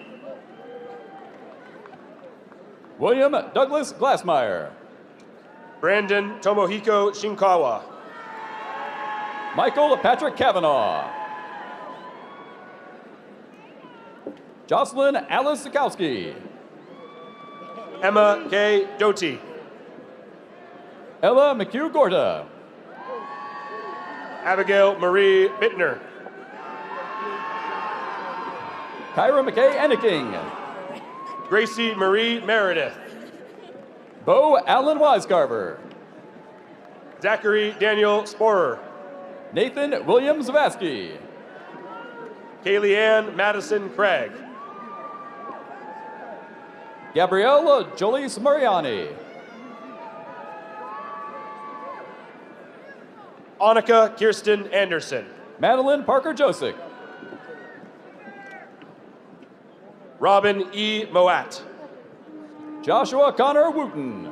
William Douglas Glassmeyer. Brandon Tomohiko Shinkawa. Michael Patrick Kavanaugh. Jocelyn Alice Sikowski. Emma K. Doty. Ella McHugh Gorda. Abigail Marie Bittner. Kyra McKay Enneking. Gracie Marie Meredith. Bo Allen Wisecarver. Zachary Daniel Sporer. Nathan Williams Vasky. Kaylee Ann Madison Craig. Gabrielle Jolice Mariani. Annika Kirsten Anderson. Madeline Parker Josick. Robin E. Moat. Joshua Connor Wooten.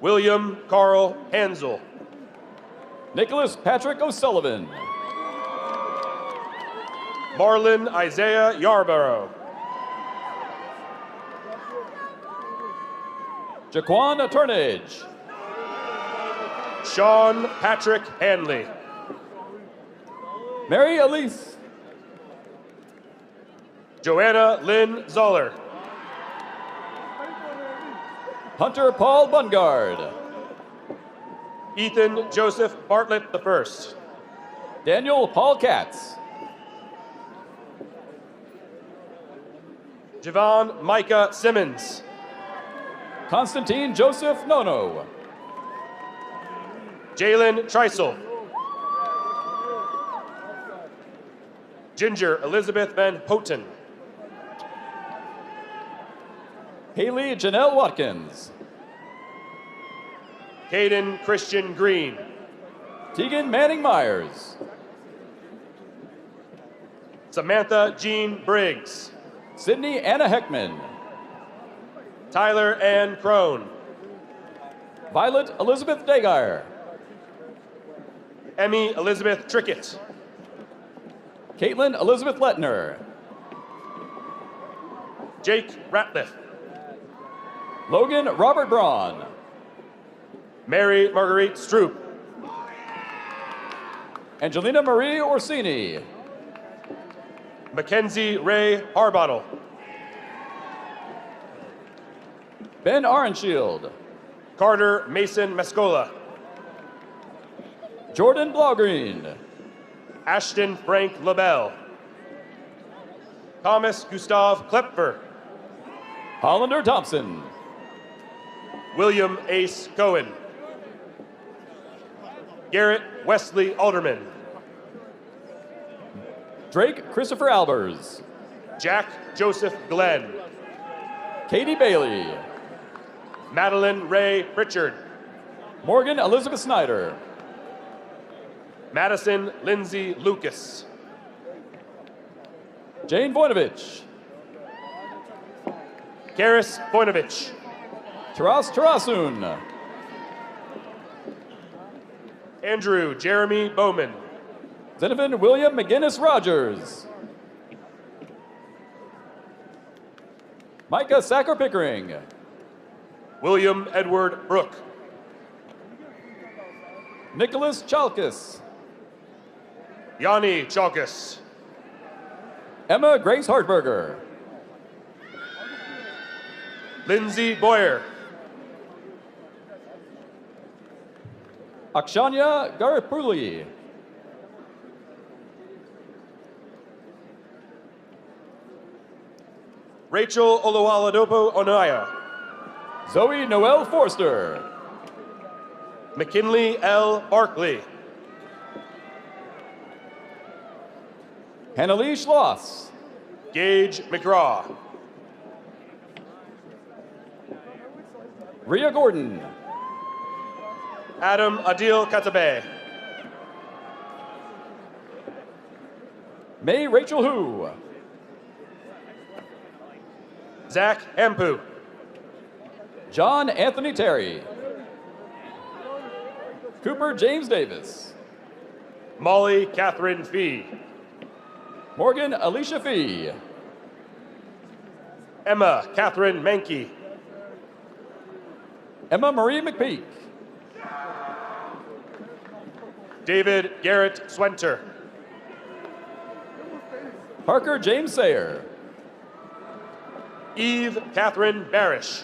William Carl Hansel. Nicholas Patrick O'Sullivan. Marlon Isaiah Yarborough. Jaquan Turnage. Sean Patrick Hanley. Mary Elise. Joanna Lynn Zoller. Hunter Paul Bungard. Ethan Joseph Bartlett I. Daniel Paul Katz. Javon Micah Simmons. Constantine Joseph Nono. Jalen Treisel. Ginger Elizabeth Van Houten. Haley Janelle Watkins. Caden Christian Green. Tegan Manning Myers. Samantha Jean Briggs. Sydney Anna Heckman. Tyler Ann Crone. Violet Elizabeth Dagire. Emmy Elizabeth Trickett. Caitlin Elizabeth Lettner. Jake Ratliff. Logan Robert Braun. Mary Marguerite Stroop. Angelina Marie Orsini. Mackenzie Ray Harbottle. Ben Arenshield. Carter Mason Mescola. Jordan Blaugreen. Ashton Frank LaBelle. Thomas Gustav Klepfer. Hollander Thompson. William Ace Cohen. Garrett Wesley Alderman. Drake Christopher Albers. Jack Joseph Glenn. Katie Bailey. Madeline Ray Pritchard. Morgan Elizabeth Snyder. Madison Lindsay Lucas. Jane Voinovich. Karis Voinovich. Taras Tarasun. Andrew Jeremy Bowman. Zenevin William McGinnis Rogers. Micah Sacker Pickering. William Edward Brooke. Nicholas Chalkis. Yanni Chalkis. Emma Grace Hartberger. Lindsay Boyer. Akshanya Garipuli. Rachel Oluwaladopo Onaya. Zoe Noel Forster. McKinley L. Barkley. Hannalee Schloss. Gage McGraw. Rhea Gordon. Adam Adil Katabe. May Rachel Hu. Zach Ampu. John Anthony Terry. Cooper James Davis. Molly Catherine Fee. Morgan Alicia Fee. Emma Catherine Mankey. Emma Marie McPeak. David Garrett Swenter. Parker James Sayer. Eve Catherine Barish.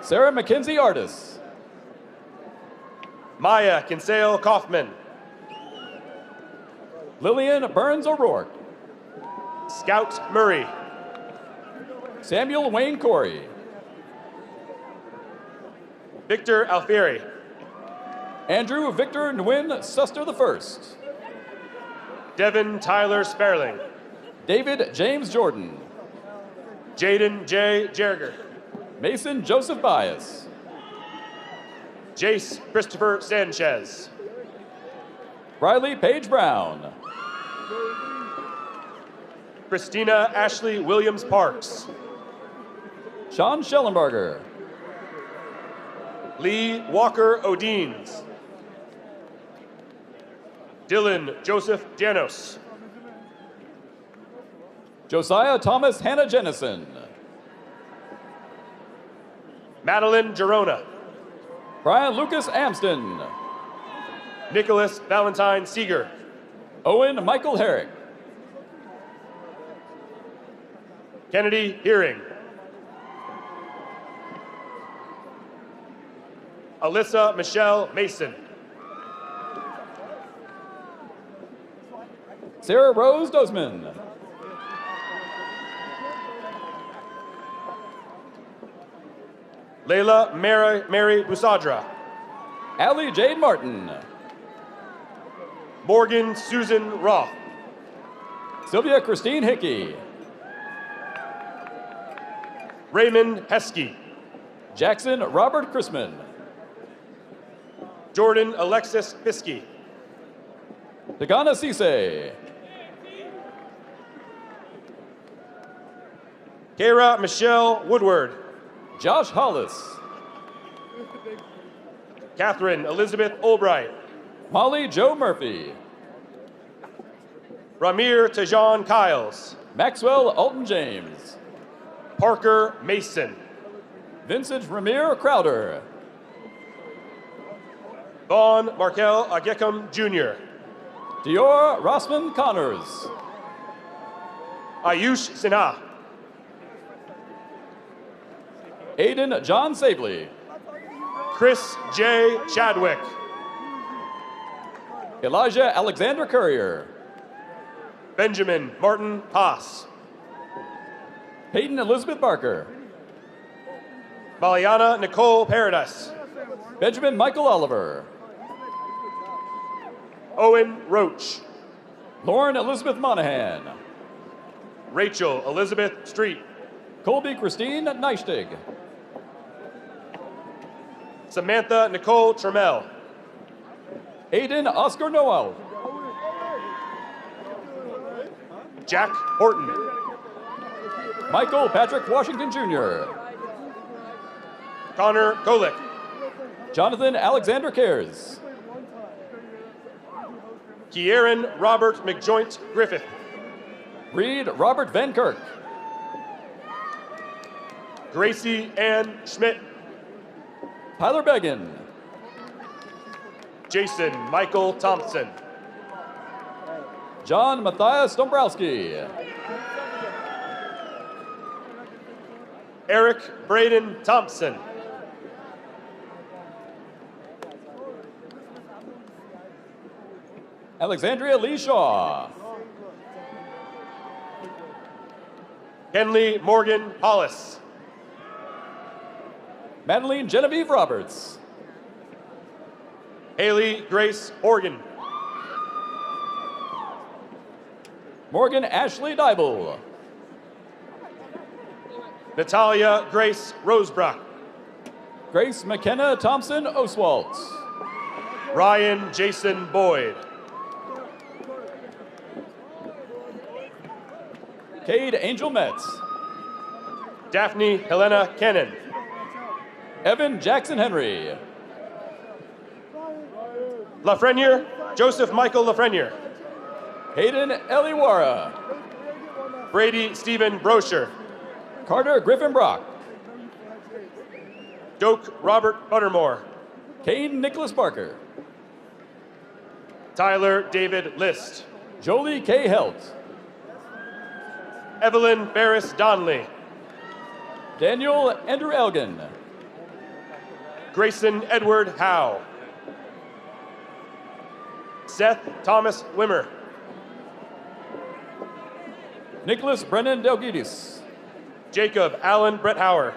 Sarah Mackenzie Artis. Maya Kinsale Kaufman. Lillian Burns O'Rourke. Scout Murray. Samuel Wayne Corey. Victor Alfieri. Andrew Victor Nguyen Suster I. Devin Tyler Sperling. David James Jordan. Jaden J. Jerger. Mason Joseph Bias. Jace Christopher Sanchez. Riley Paige Brown. Christina Ashley Williams Parks. Sean Schellenberger. Lee Walker Odines. Dylan Joseph Janos. Josiah Thomas Hannah Jennison. Madeline Gerona. Brian Lucas Amston. Nicholas Valentine Seeger. Owen Michael Herrick. Kennedy Hearing. Alyssa Michelle Mason. Sarah Rose Dosman. Layla Mary Busadra. Allie Jade Martin. Morgan Susan Roth. Sylvia Christine Hickey. Raymond Heskey. Jackson Robert Chrisman. Jordan Alexis Fiskey. Tagana Cisse. Kara Michelle Woodward. Josh Hollis. Catherine Elizabeth Albright. Molly Joe Murphy. Ramir Tajan Kiles. Maxwell Alton James. Parker Mason. Vincent Ramir Crowder. Vaughn Markel Agekam Jr. Dior Rossman Connors. Ayush Sinha. Aiden John Savely. Chris J. Chadwick. Elijah Alexander Courier. Benjamin Martin Haas. Peyton Elizabeth Barker. Maliana Nicole Paradise. Benjamin Michael Oliver. Owen Roach. Lauren Elizabeth Monahan. Rachel Elizabeth Street. Colby Christine Neistig. Samantha Nicole Trammell. Aiden Oscar Noel. Jack Horton. Michael Patrick Washington Jr. Connor Golick. Jonathan Alexander Cares. Kieran Robert McJoint Griffith. Reed Robert Van Kirk. Gracie Ann Schmidt. Tyler Beggin. Jason Michael Thompson. John Matthias Dombrowski. Eric Braden Thompson. Alexandria Lee Shaw. Henley Morgan Hollis. Madeline Genevieve Roberts. Haley Grace Horgan. Morgan Ashley Dybel. Natalia Grace Rosebrock. Grace McKenna Thompson Oswalt. Ryan Jason Boyd. Cade Angel Metz. Daphne Helena Kennan. Evan Jackson Henry. Lafreniere Joseph Michael Lafreniere. Hayden Eliwara. Brady Stephen Brosher. Carter Griffin Brock. Doak Robert Buttermore. Kane Nicholas Barker. Tyler David List. Jolie K. Helt. Evelyn Barris Donnelly. Daniel Andrew Elgin. Grayson Edward Howe. Seth Thomas Wimmer. Nicholas Brennan Delgidis. Jacob Allen Bretthauer.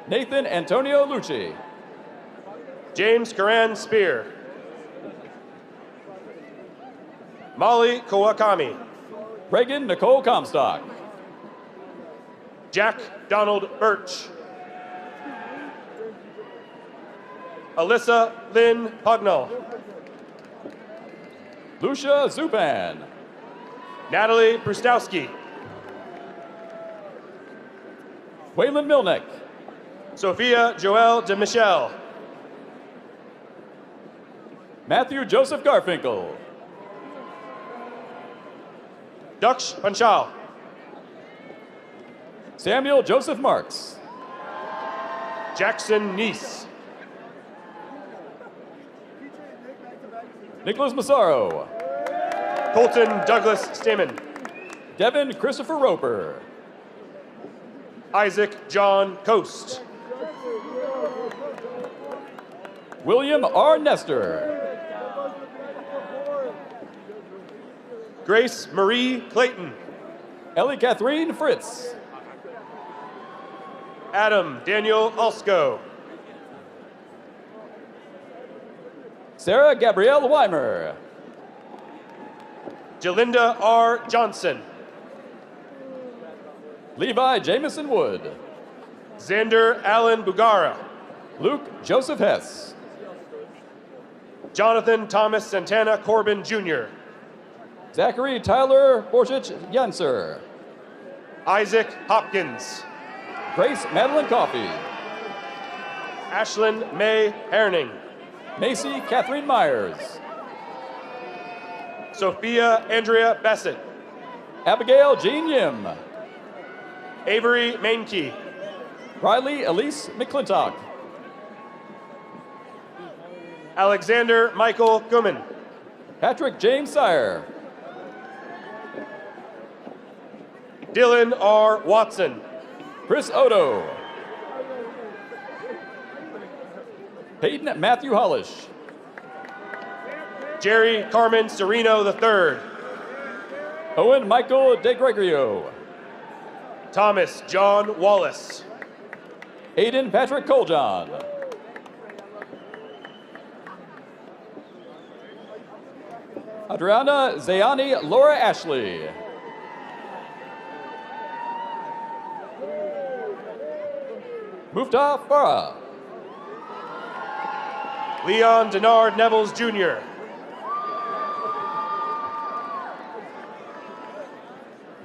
Nathan Antonio Lucci. James Karan Spear. Molly Kawakami. Reagan Nicole Comstock. Jack Donald Birch. Alyssa Lynn Pugnall. Lucia Zupan. Natalie Prustowski. Waylon Milnick. Sophia Joelle de Michel. Matthew Joseph Garfinkel. Daksh Panchal. Samuel Joseph Marks. Jackson Neese. Nicholas Massaro. Colton Douglas Stamen. Devin Christopher Roper. Isaac John Coast. William R. Nestor. Grace Marie Clayton. Ellie Catherine Fritz. Adam Daniel Alsco. Sarah Gabrielle Weimer. Jalinda R. Johnson. Levi Jamison Wood. Xander Allen Bugara. Luke Joseph Hess. Jonathan Thomas Santana Corbin Jr. Zachary Tyler Borchich Yenser. Isaac Hopkins. Grace Madeline Coffey. Ashlyn May Herning. Macy Catherine Myers. Sophia Andrea Bassett. Abigail Jean Yim. Avery Mainkey. Riley Elise McClintock. Alexander Michael Gumman. Patrick James Sire. Dylan R. Watson. Chris Odo. Peyton Matthew Hollish. Jerry Carmen Sereno III. Owen Michael DeGregorio. Thomas John Wallace. Aiden Patrick Coljohn. Adriana Zayani Laura Ashley. Muftah Farah. Leon Denard Nevels Jr.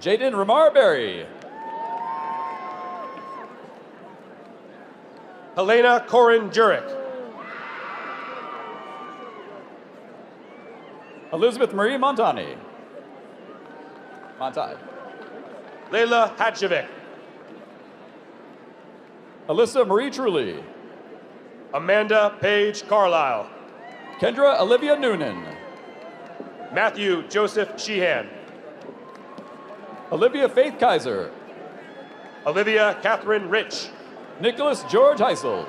Jaden Ramar Berry. Helena Corin Jurek. Elizabeth Marie Montani. Montai. Layla Hatchevick. Alyssa Marie Truly. Amanda Page Carlisle. Kendra Olivia Noonan. Matthew Joseph Sheehan. Olivia Faith Kaiser. Olivia Catherine Rich. Nicholas George Heisel.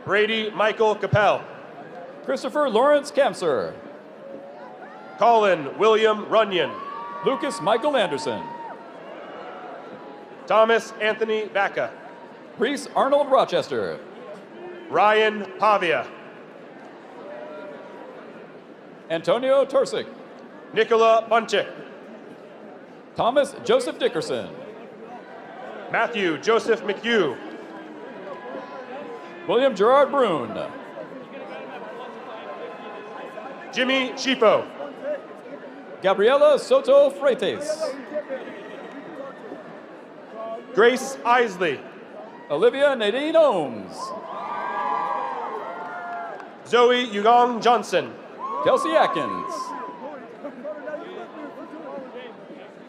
Brady Michael Capel. Christopher Lawrence Kamser. Colin William Runyon. Lucas Michael Anderson. Thomas Anthony Vaca. Reese Arnold Rochester. Ryan Pavia. Antonio Torsic. Nicola Bunchik. Thomas Joseph Dickerson. Matthew Joseph McHugh. William Gerard Brune. Jimmy Chipo. Gabriela Soto Freites. Grace Isley. Olivia Nadine Ohms. Zoe Yugong Johnson. Kelsey Atkins.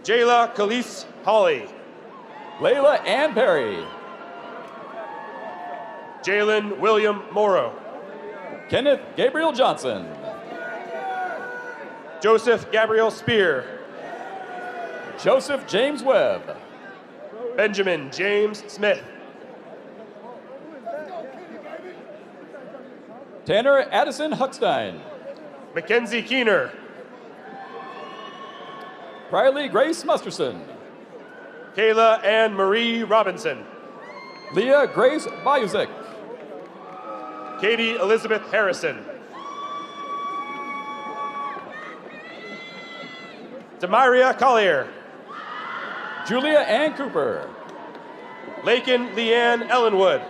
Jayla Khalees Holly. Layla Ann Perry. Jalen William Morrow. Kenneth Gabriel Johnson. Joseph Gabriel Spear. Joseph James Webb. Benjamin James Smith. Tanner Addison Huckstein. Mackenzie Keener. Riley Grace Musterson. Kayla Ann Marie Robinson. Leah Grace Bayuzek. Katie Elizabeth Harrison. Demaria Collier. Julia Ann Cooper. Lakin Leanne Ellenwood.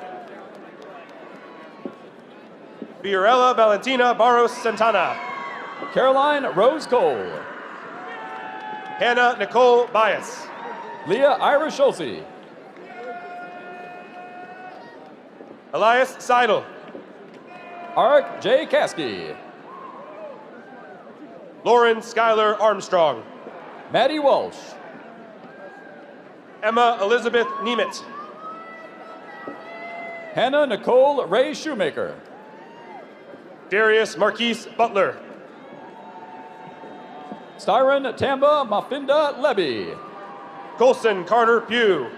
Fiorella Valentina Barros Santana. Caroline Rose Cole. Hannah Nicole Bias. Leah Ira Schulze. Elias Seidel. Arik J. Kasky. Lauren Schuyler Armstrong. Maddie Walsh. Emma Elizabeth Nemeth. Hannah Nicole Ray Shoemaker. Darius Marquise Butler. Styron Tamba Mafinda Levy. Colson Carter Pugh.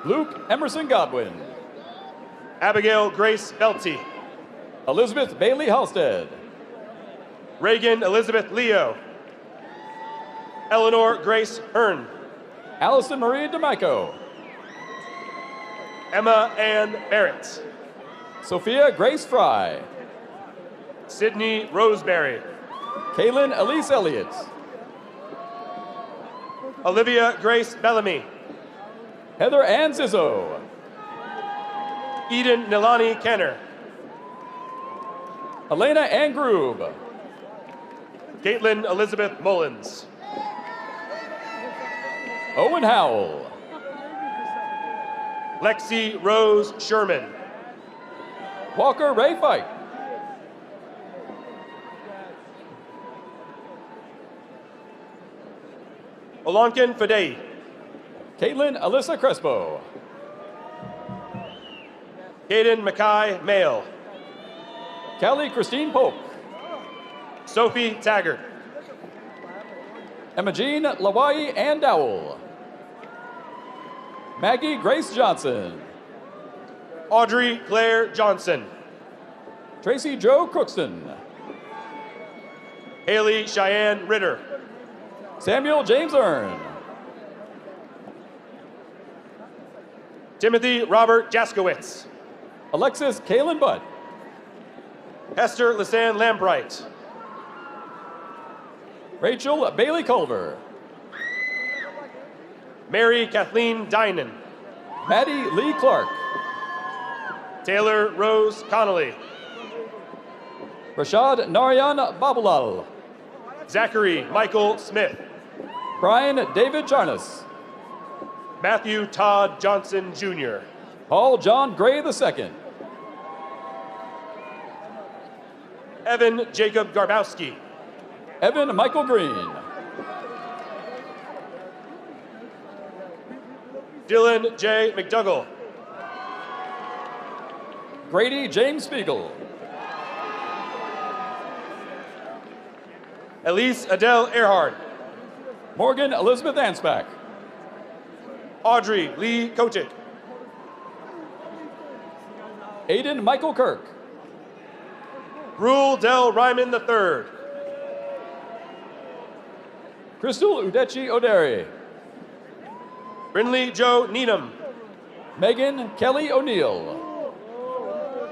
Luke Emerson Godwin. Abigail Grace Belty. Elizabeth Bailey Halstead. Reagan Elizabeth Leo. Eleanor Grace Hearn. Allison Marie DeMico. Emma Ann Barrett. Sophia Grace Fry. Sydney Roseberry. Kaylin Elise Elliott. Olivia Grace Bellamy. Heather Ann Zizzo. Eden Nilani Kenner. Elena Ann Grube. Caitlin Elizabeth Mullins. Owen Howell. Lexi Rose Sherman. Walker Ray Fight. Olankin Fadei. Caitlin Alyssa Crespo. Caden Mackay Mail. Callie Christine Pope. Sophie Taggart. Emma Jean Lawai Ann Dowell. Maggie Grace Johnson. Audrey Claire Johnson. Tracy Joe Crookston. Haley Cheyenne Ritter. Samuel James Earn. Timothy Robert Jaskowitz. Alexis Kalen Butt. Hester Lisanne Lambright. Rachel Bailey Culver. Mary Kathleen Dinan. Maddie Lee Clark. Taylor Rose Connolly. Rashad Narayan Babalal. Zachary Michael Smith. Brian David Charnas. Matthew Todd Johnson Jr. Paul John Gray II. Evan Jacob Garbowski. Evan Michael Green. Dylan J. McDougall. Grady James Spiegel. Elise Adele Earhart. Morgan Elizabeth Anspach. Audrey Lee Kotick. Aiden Michael Kirk. Rule Del Ryman III. Crystal Udechi O'Derry. Brinley Joe Needham. Megan Kelly O'Neill.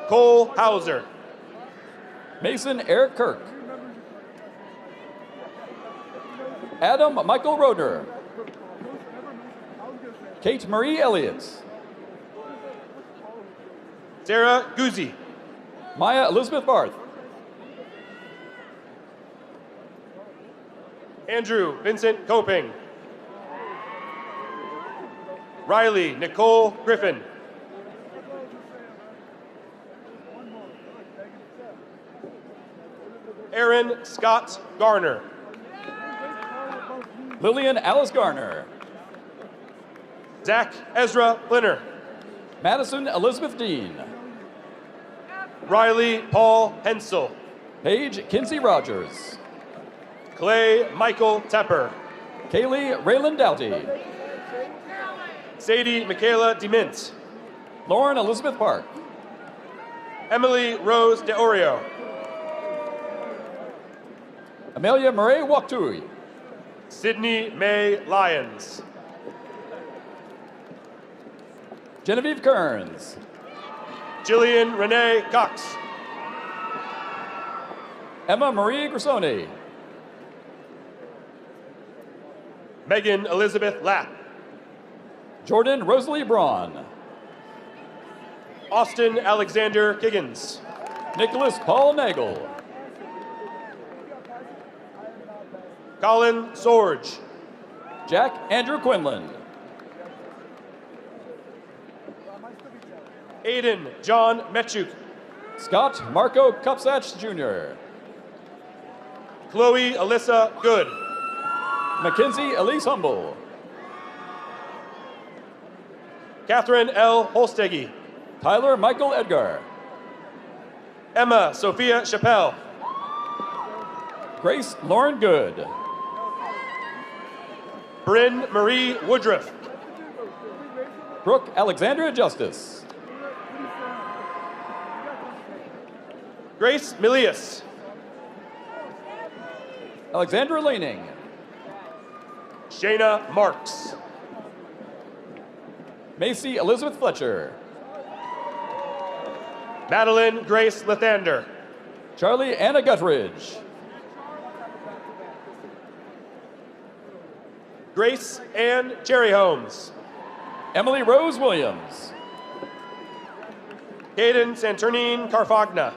Cole Hauser. Mason Eric Kirk. Adam Michael Rodner. Kate Marie Elliott. Sarah Guzzi. Maya Elizabeth Barth. Andrew Vincent Coping. Riley Nicole Griffin. Aaron Scott Garner. Lillian Alice Garner. Zach Ezra Flinner. Madison Elizabeth Dean. Riley Paul Hensel. Paige Kinsey Rogers. Clay Michael Tepper. Kaylee Raylan Doughty. Sadie Michaela DeMint. Lauren Elizabeth Park. Emily Rose DeOrio. Amelia Murray Waktui. Sydney May Lyons. Genevieve Kearns. Jillian Renee Cox. Emma Marie Grissoni. Megan Elizabeth Lapp. Jordan Rosalie Braun. Austin Alexander Kiggins. Nicholas Paul Nagel. Colin Sorge. Jack Andrew Quinlan. Aiden John Metchuk. Scott Marco Kupsach Jr. Chloe Alyssa Good. Mackenzie Elise Humble. Catherine L. Holstegi. Tyler Michael Edgar. Emma Sophia Chappelle. Grace Lauren Good. Bryn Marie Woodruff. Brooke Alexandra Justice. Grace Milius. Alexandra Leaning. Shayna Marks. Macy Elizabeth Fletcher. Madeline Grace Lathander. Charlie Anna Guthridge. Grace Ann Cherry Holmes. Emily Rose Williams. Caden Santurnine Carfagna.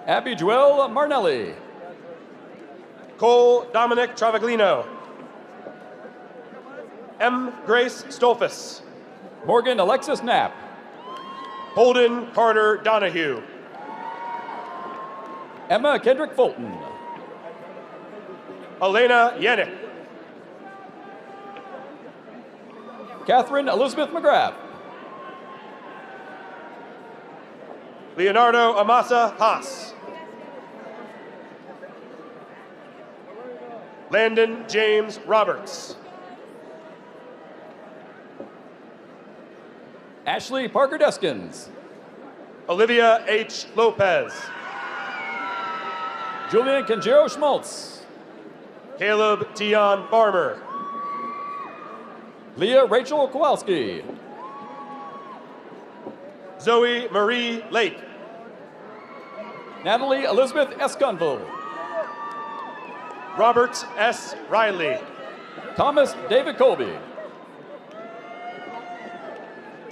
Abby Joelle Marnelli. Cole Dominic Travaglino. M. Grace Stolfus. Morgan Alexis Knapp. Holden Carter Donahue. Emma Kendrick Fulton. Elena Yannick. Catherine Elizabeth McGrath. Leonardo Amasa Haas. Landon James Roberts. Ashley Parker Deskins. Olivia H. Lopez. Julian Kenjiro Schmaltz. Caleb Tion Farmer. Leah Rachel Kowalski. Zoe Marie Lake. Natalie Elizabeth Esconville. Robert S. Riley. Thomas David Colby.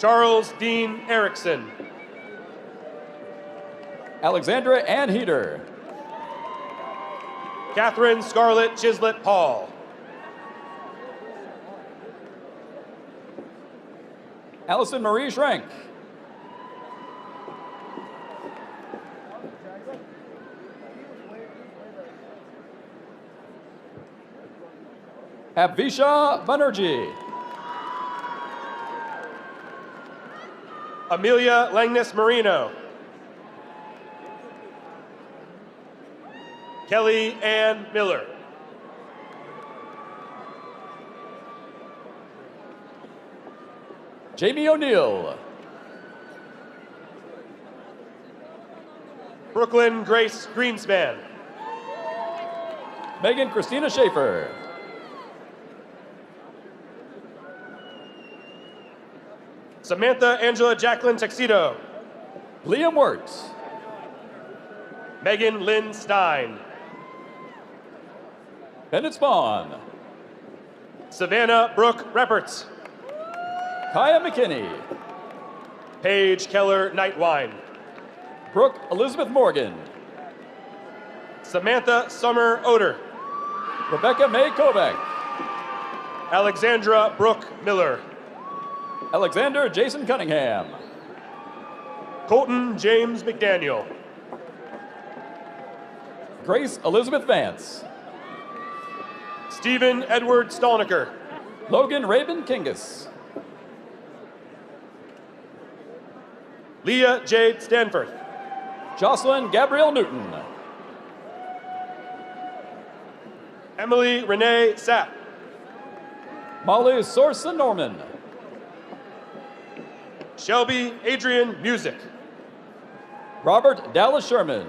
Charles Dean Erickson. Alexandra Ann Heater. Catherine Scarlett Chislett Paul. Allison Marie Schrank. Abvisha Banerjee. Amelia Langness Marino. Kelly Ann Miller. Jamie O'Neill. Brooklyn Grace Greenspan. Megan Christina Schaefer. Samantha Angela Jacqueline Tuxedo. Liam Wirtz. Megan Lynn Stein. Bennett Spawn. Savannah Brooke Repperts. Kaya McKinney. Paige Keller Nightwine. Brooke Elizabeth Morgan. Samantha Summer Oder. Rebecca May Kovac. Alexandra Brooke Miller. Alexander Jason Cunningham. Colton James McDaniel. Grace Elizabeth Vance. Stephen Edward Stolniker. Logan Raven Kingus. Leah Jade Stanford. Jocelyn Gabrielle Newton. Emily Renee Sapp. Molly Sorson Norman. Shelby Adrian Music. Robert Dallas Sherman.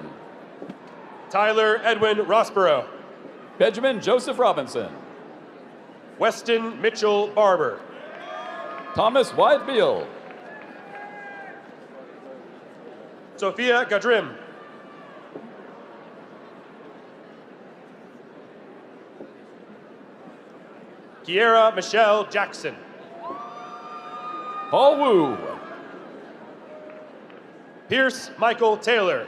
Tyler Edwin Rossborough. Benjamin Joseph Robinson. Weston Mitchell Barber. Thomas Wyatt Beal. Sophia Gadrim. Kiera Michelle Jackson. Paul Wu. Pierce Michael Taylor.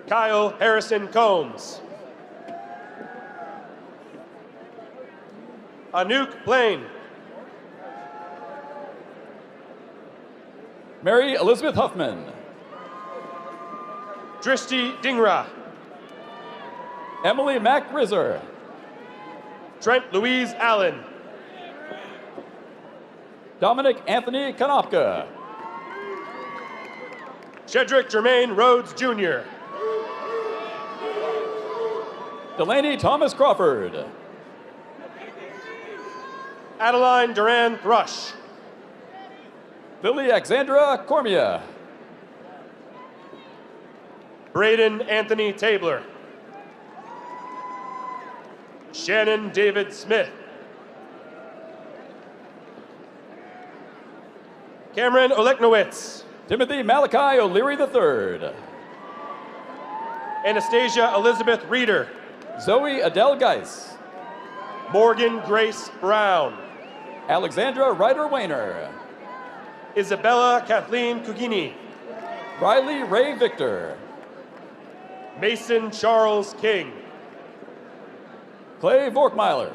Kyle Harrison Combs. Anouk Blaine. Mary Elizabeth Huffman. Drishti Dingra. Emily Mack Rizzer. Trent Louise Allen. Dominic Anthony Konopka. Shedrick Jermaine Rhodes Jr. Delaney Thomas Crawford. Adeline Duran Thrush. Lily Alexandra Cormia. Braden Anthony Tabler. Shannon David Smith. Cameron Oleknowitz. Timothy Malachi O'Leary III. Anastasia Elizabeth Reeder. Zoe Adele Geis. Morgan Grace Brown. Alexandra Ryder Weiner. Isabella Kathleen Kugini. Riley Ray Victor. Mason Charles King. Clay Vorkmeiler.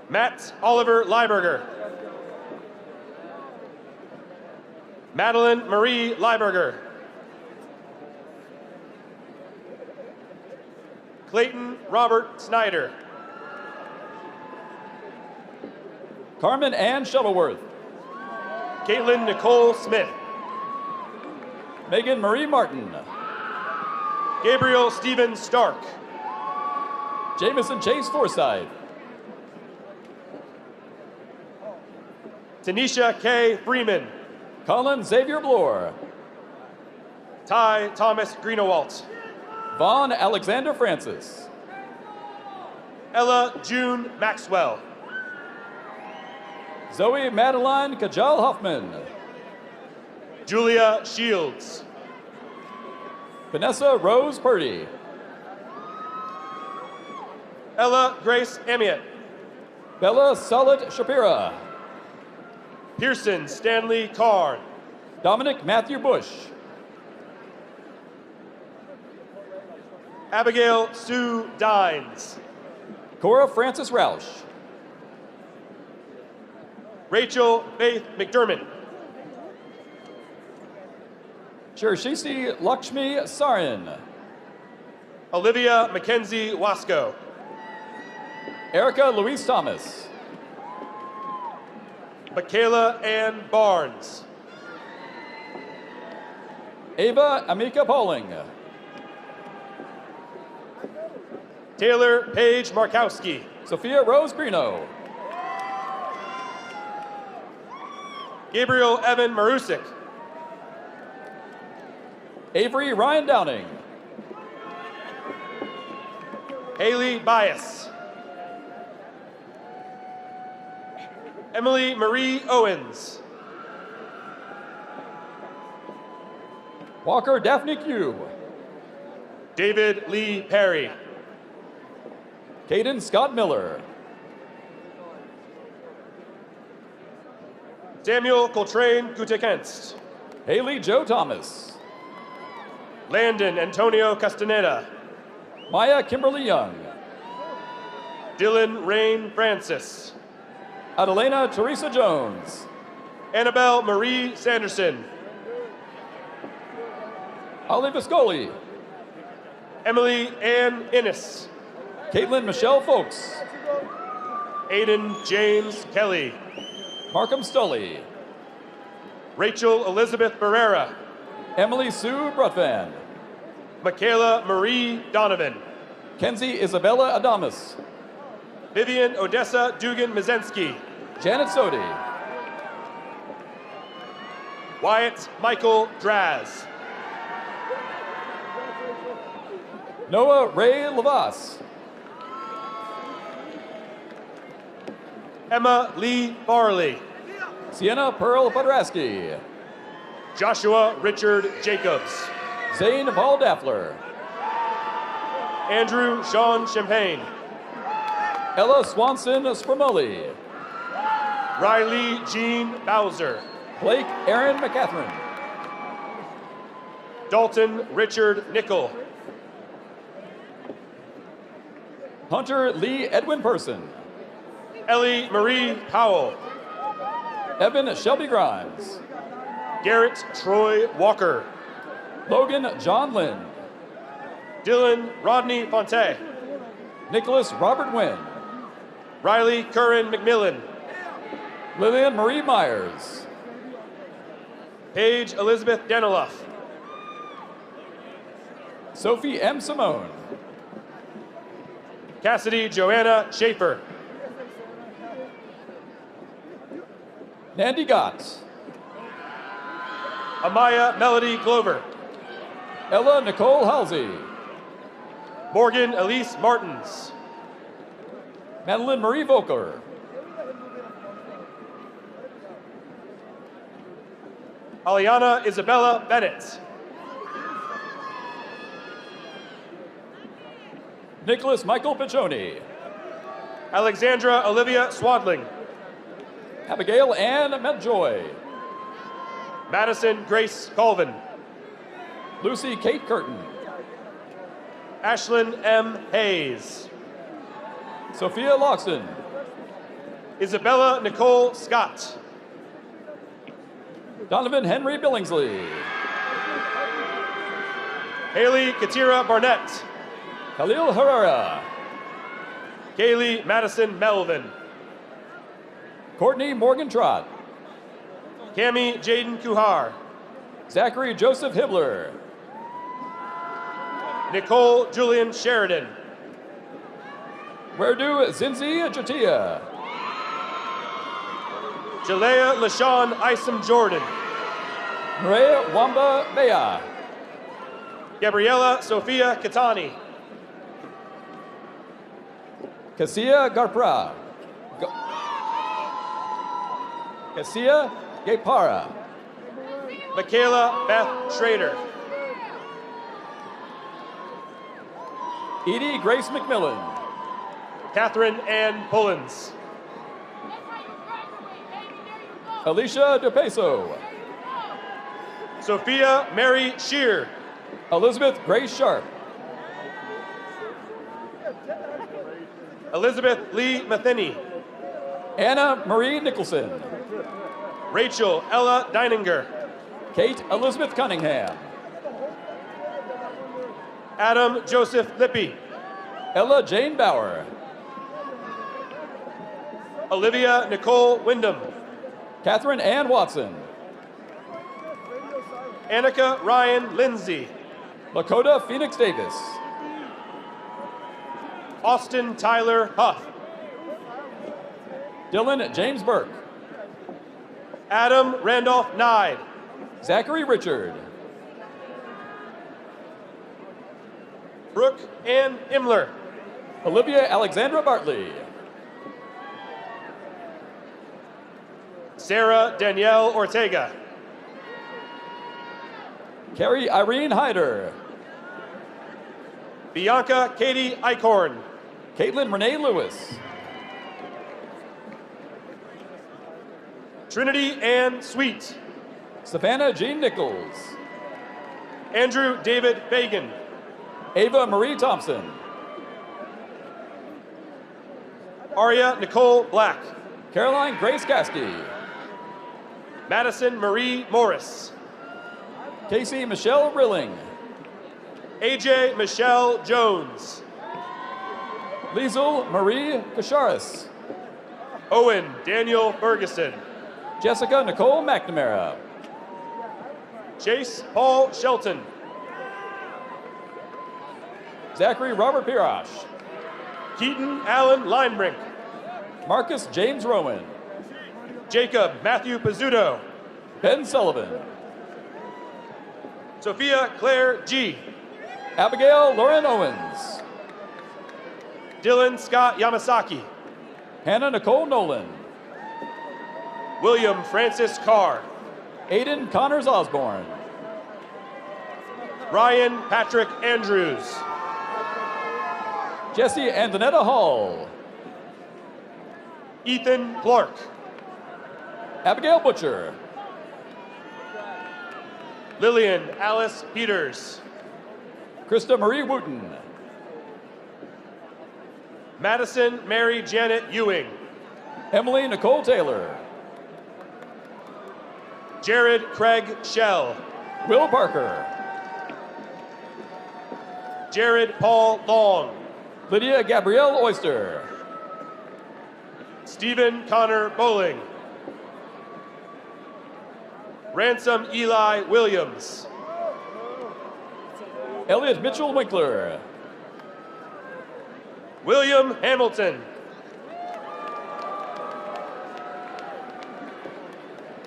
Matt Oliver Lieberger. Madeline Marie Lieberger. Clayton Robert Snyder. Carmen Ann Shuttleworth. Caitlin Nicole Smith. Megan Marie Martin. Gabriel Stephen Stark. Jameson Chase Forsythe. Tanisha K. Freeman. Colin Xavier Bloor. Ty Thomas Greenewalt. Vaughn Alexander Francis. Ella June Maxwell. Zoe Madeline Kajal Hoffman. Julia Shields. Vanessa Rose Purdy. Ella Grace Amiot. Bella Solid Shapira. Pearson Stanley Carr. Dominic Matthew Bush. Abigail Sue Dines. Cora Francis Roush. Rachel Faith McDermott. Chershisi Lakshmi Sarin. Olivia Mackenzie Wasco. Erica Louise Thomas. Michaela Ann Barnes. Ava Amika Pauling. Taylor Paige Markowski. Sophia Rose Brino. Gabriel Evan Marusik. Avery Ryan Downing. Haley Bias. Emily Marie Owens. Walker Daphne Q. David Lee Perry. Caden Scott Miller. Samuel Coltrane Gutekenst. Haley Joe Thomas. Landon Antonio Castaneda. Maya Kimberly Young. Dylan Rain Francis. Adelena Teresa Jones. Annabelle Marie Sanderson. Holly Viscoli. Emily Ann Innes. Caitlin Michelle Folks. Aiden James Kelly. Markham Stully. Rachel Elizabeth Ferreira. Emily Sue Brutvan. Michaela Marie Donovan. Kenzie Isabella Adamas. Vivian Odessa Dugan Mizensky. Janet Sodi. Wyatt Michael Draz. Noah Ray Lavas. Emma Lee Farley. Sienna Pearl Podrasky. Joshua Richard Jacobs. Zane Paul Daffler. Andrew Sean Champagne. Ella Swanson Spramoli. Riley Jean Bowser. Blake Aaron McCatherine. Dalton Richard Nickel. Hunter Lee Edwin Person. Ellie Marie Powell. Evan Shelby Grimes. Garrett Troy Walker. Logan John Lynn. Dylan Rodney Fonte. Nicholas Robert Wynn. Riley Curran McMillan. Lillian Marie Myers. Paige Elizabeth Daniloff. Sophie M. Simone. Cassidy Joanna Schaefer. Nandy Gotts. Amaya Melody Glover. Ella Nicole Halsey. Morgan Elise Martins. Madeline Marie Volker. Aliana Isabella Bennett. Nicholas Michael Piccioni. Alexandra Olivia Swadling. Abigail Ann Medjoy. Madison Grace Colvin. Lucy Kate Curtin. Ashlyn M. Hayes. Sophia Loxton. Isabella Nicole Scott. Donovan Henry Billingsley. Haley Katira Barnett. Khalil Herrera. Kaylee Madison Melvin. Courtney Morgan Trott. Cami Jaden Kuhar. Zachary Joseph Hibbler. Nicole Julian Sheridan. Werdu Zinzi Jatia. Jalea LaShawn Isom Jordan. Maria Wamba Bea. Gabriela Sophia Katani. Cassia Garpra. Cassia Gepara. Michaela Beth Schrader. Edie Grace McMillan. Catherine Ann Pullins. Alicia DePeso. Sophia Mary Shear. Elizabeth Grace Sharp. Elizabeth Lee Matheny. Anna Marie Nicholson. Rachel Ella Deininger. Kate Elizabeth Cunningham. Adam Joseph Lippy. Ella Jane Bauer. Olivia Nicole Wyndham. Catherine Ann Watson. Annika Ryan Lindsay. Lakota Phoenix Davis. Austin Tyler Huff. Dylan James Burke. Adam Randolph Nide. Zachary Richard. Brooke Ann Imler. Olivia Alexandra Bartley. Sarah Danielle Ortega. Carrie Irene Hyder. Bianca Katie Eichhorn. Caitlin Renee Lewis. Trinity Ann Sweet. Savannah Jean Nichols. Andrew David Fagan. Ava Marie Thompson. Aria Nicole Black. Caroline Grace Caskey. Madison Marie Morris. Casey Michelle Rilling. AJ Michelle Jones. Liesel Marie Kasharis. Owen Daniel Ferguson. Jessica Nicole McNamara. Chase Paul Shelton. Zachary Robert Pirash. Keaton Allen Linebrink. Marcus James Rowan. Jacob Matthew Pizzuto. Ben Sullivan. Sophia Claire G. Abigail Lauren Owens. Dylan Scott Yamasaki. Hannah Nicole Nolan. William Francis Carr. Aiden Connors Osborne. Ryan Patrick Andrews. Jesse Antonetta Hall. Ethan Clark. Abigail Butcher. Lillian Alice Peters. Krista Marie Wooten. Madison Mary Janet Ewing. Emily Nicole Taylor. Jared Craig Shell. Will Parker. Jared Paul Long. Lydia Gabrielle Oyster. Stephen Connor Bowling. Ransom Eli Williams. Elliot Mitchell Winkler. William Hamilton.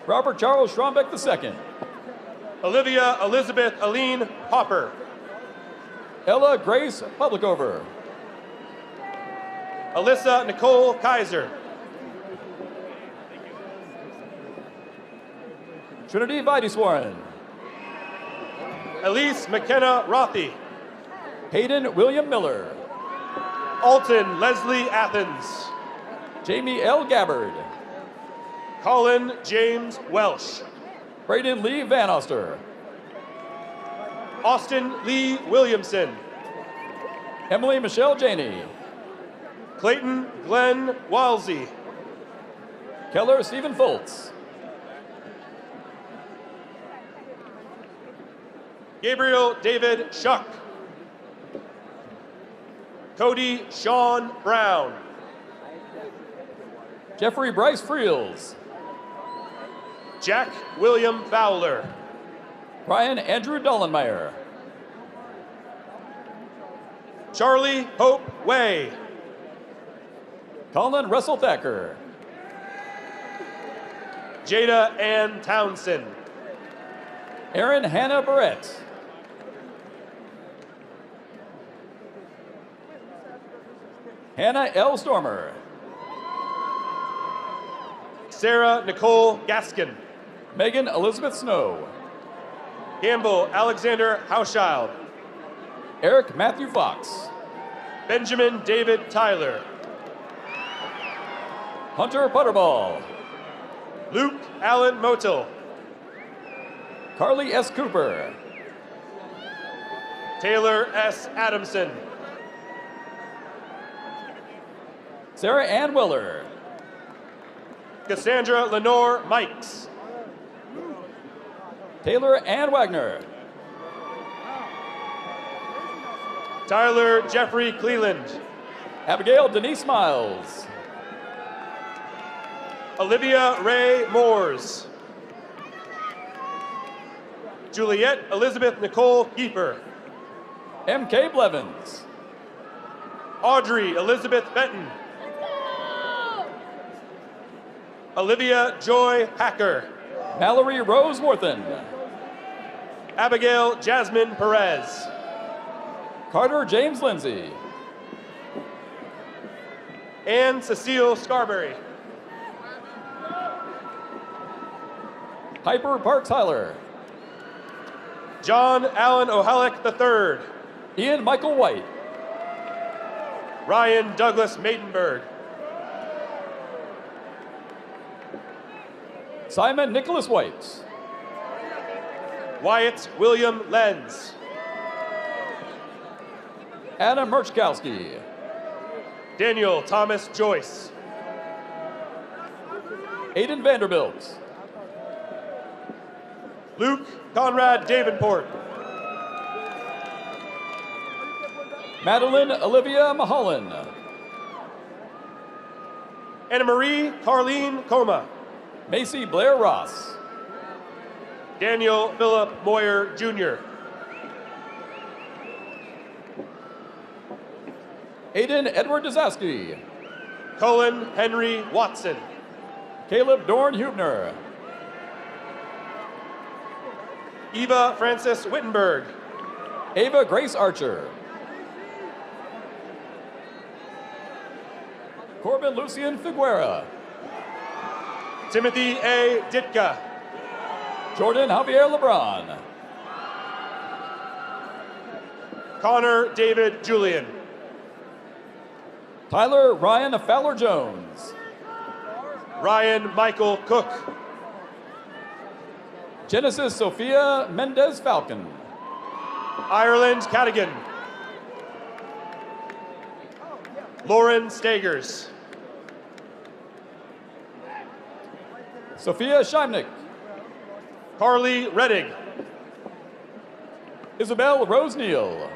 Robert Charles Schrombeck II. Olivia Elizabeth Aline Hopper. Ella Grace Publicover. Alyssa Nicole Kaiser. Trinity Videswarren. Elise McKenna Rothy. Hayden William Miller. Alton Leslie Athens. Jamie L. Gabbard. Colin James Welsh. Braden Lee Van Oster. Austin Lee Williamson. Emily Michelle Janey. Clayton Glenn Walsey. Keller Stephen Foltz. Gabriel David Shuck. Cody Sean Brown. Jeffrey Bryce Friels. Jack William Fowler. Brian Andrew Dollenmeyer. Charlie Hope Way. Colin Russell Thacker. Jada Ann Townsend. Aaron Hannah Barrett. Hannah L. Stormer. Sarah Nicole Gaskin. Megan Elizabeth Snow. Campbell Alexander Hauschild. Eric Matthew Fox. Benjamin David Tyler. Hunter Butterball. Luke Allen Motel. Carly S. Cooper. Taylor S. Adamson. Sarah Ann Weller. Cassandra Lenore Mikes. Taylor Ann Wagner. Tyler Jeffrey Cleland. Abigail Denise Miles. Olivia Ray Moores. Juliet Elizabeth Nicole Kiefer. M.K. Blevins. Audrey Elizabeth Benton. Olivia Joy Hacker. Mallory Rose Worthen. Abigail Jasmine Perez. Carter James Lindsay. Anne Cecile Scarberry. Piper Parks Hyler. John Allen O'Halleck III. Ian Michael White. Ryan Douglas Maidenberg. Simon Nicholas White. Wyatt William Lenz. Adam Murchkowski. Daniel Thomas Joyce. Aiden Vanderbilt. Luke Conrad Davenport. Madeline Olivia Mahollen. Anna Marie Carleen Coma. Macy Blair Ross. Daniel Philip Moyer Jr. Aiden Edward Dazowski. Cullen Henry Watson. Caleb Dorn Hubner. Eva Francis Wittenberg. Ava Grace Archer. Corbin Lucian Figuera. Timothy A. Ditka. Jordan Javier LeBron. Connor David Julian. Tyler Ryan Fowler Jones. Ryan Michael Cook. Genesis Sophia Mendez Falcon. Ireland Cadigan. Lauren Stagers. Sophia Scheimnick. Carly Redding. Isabel Rose Neal.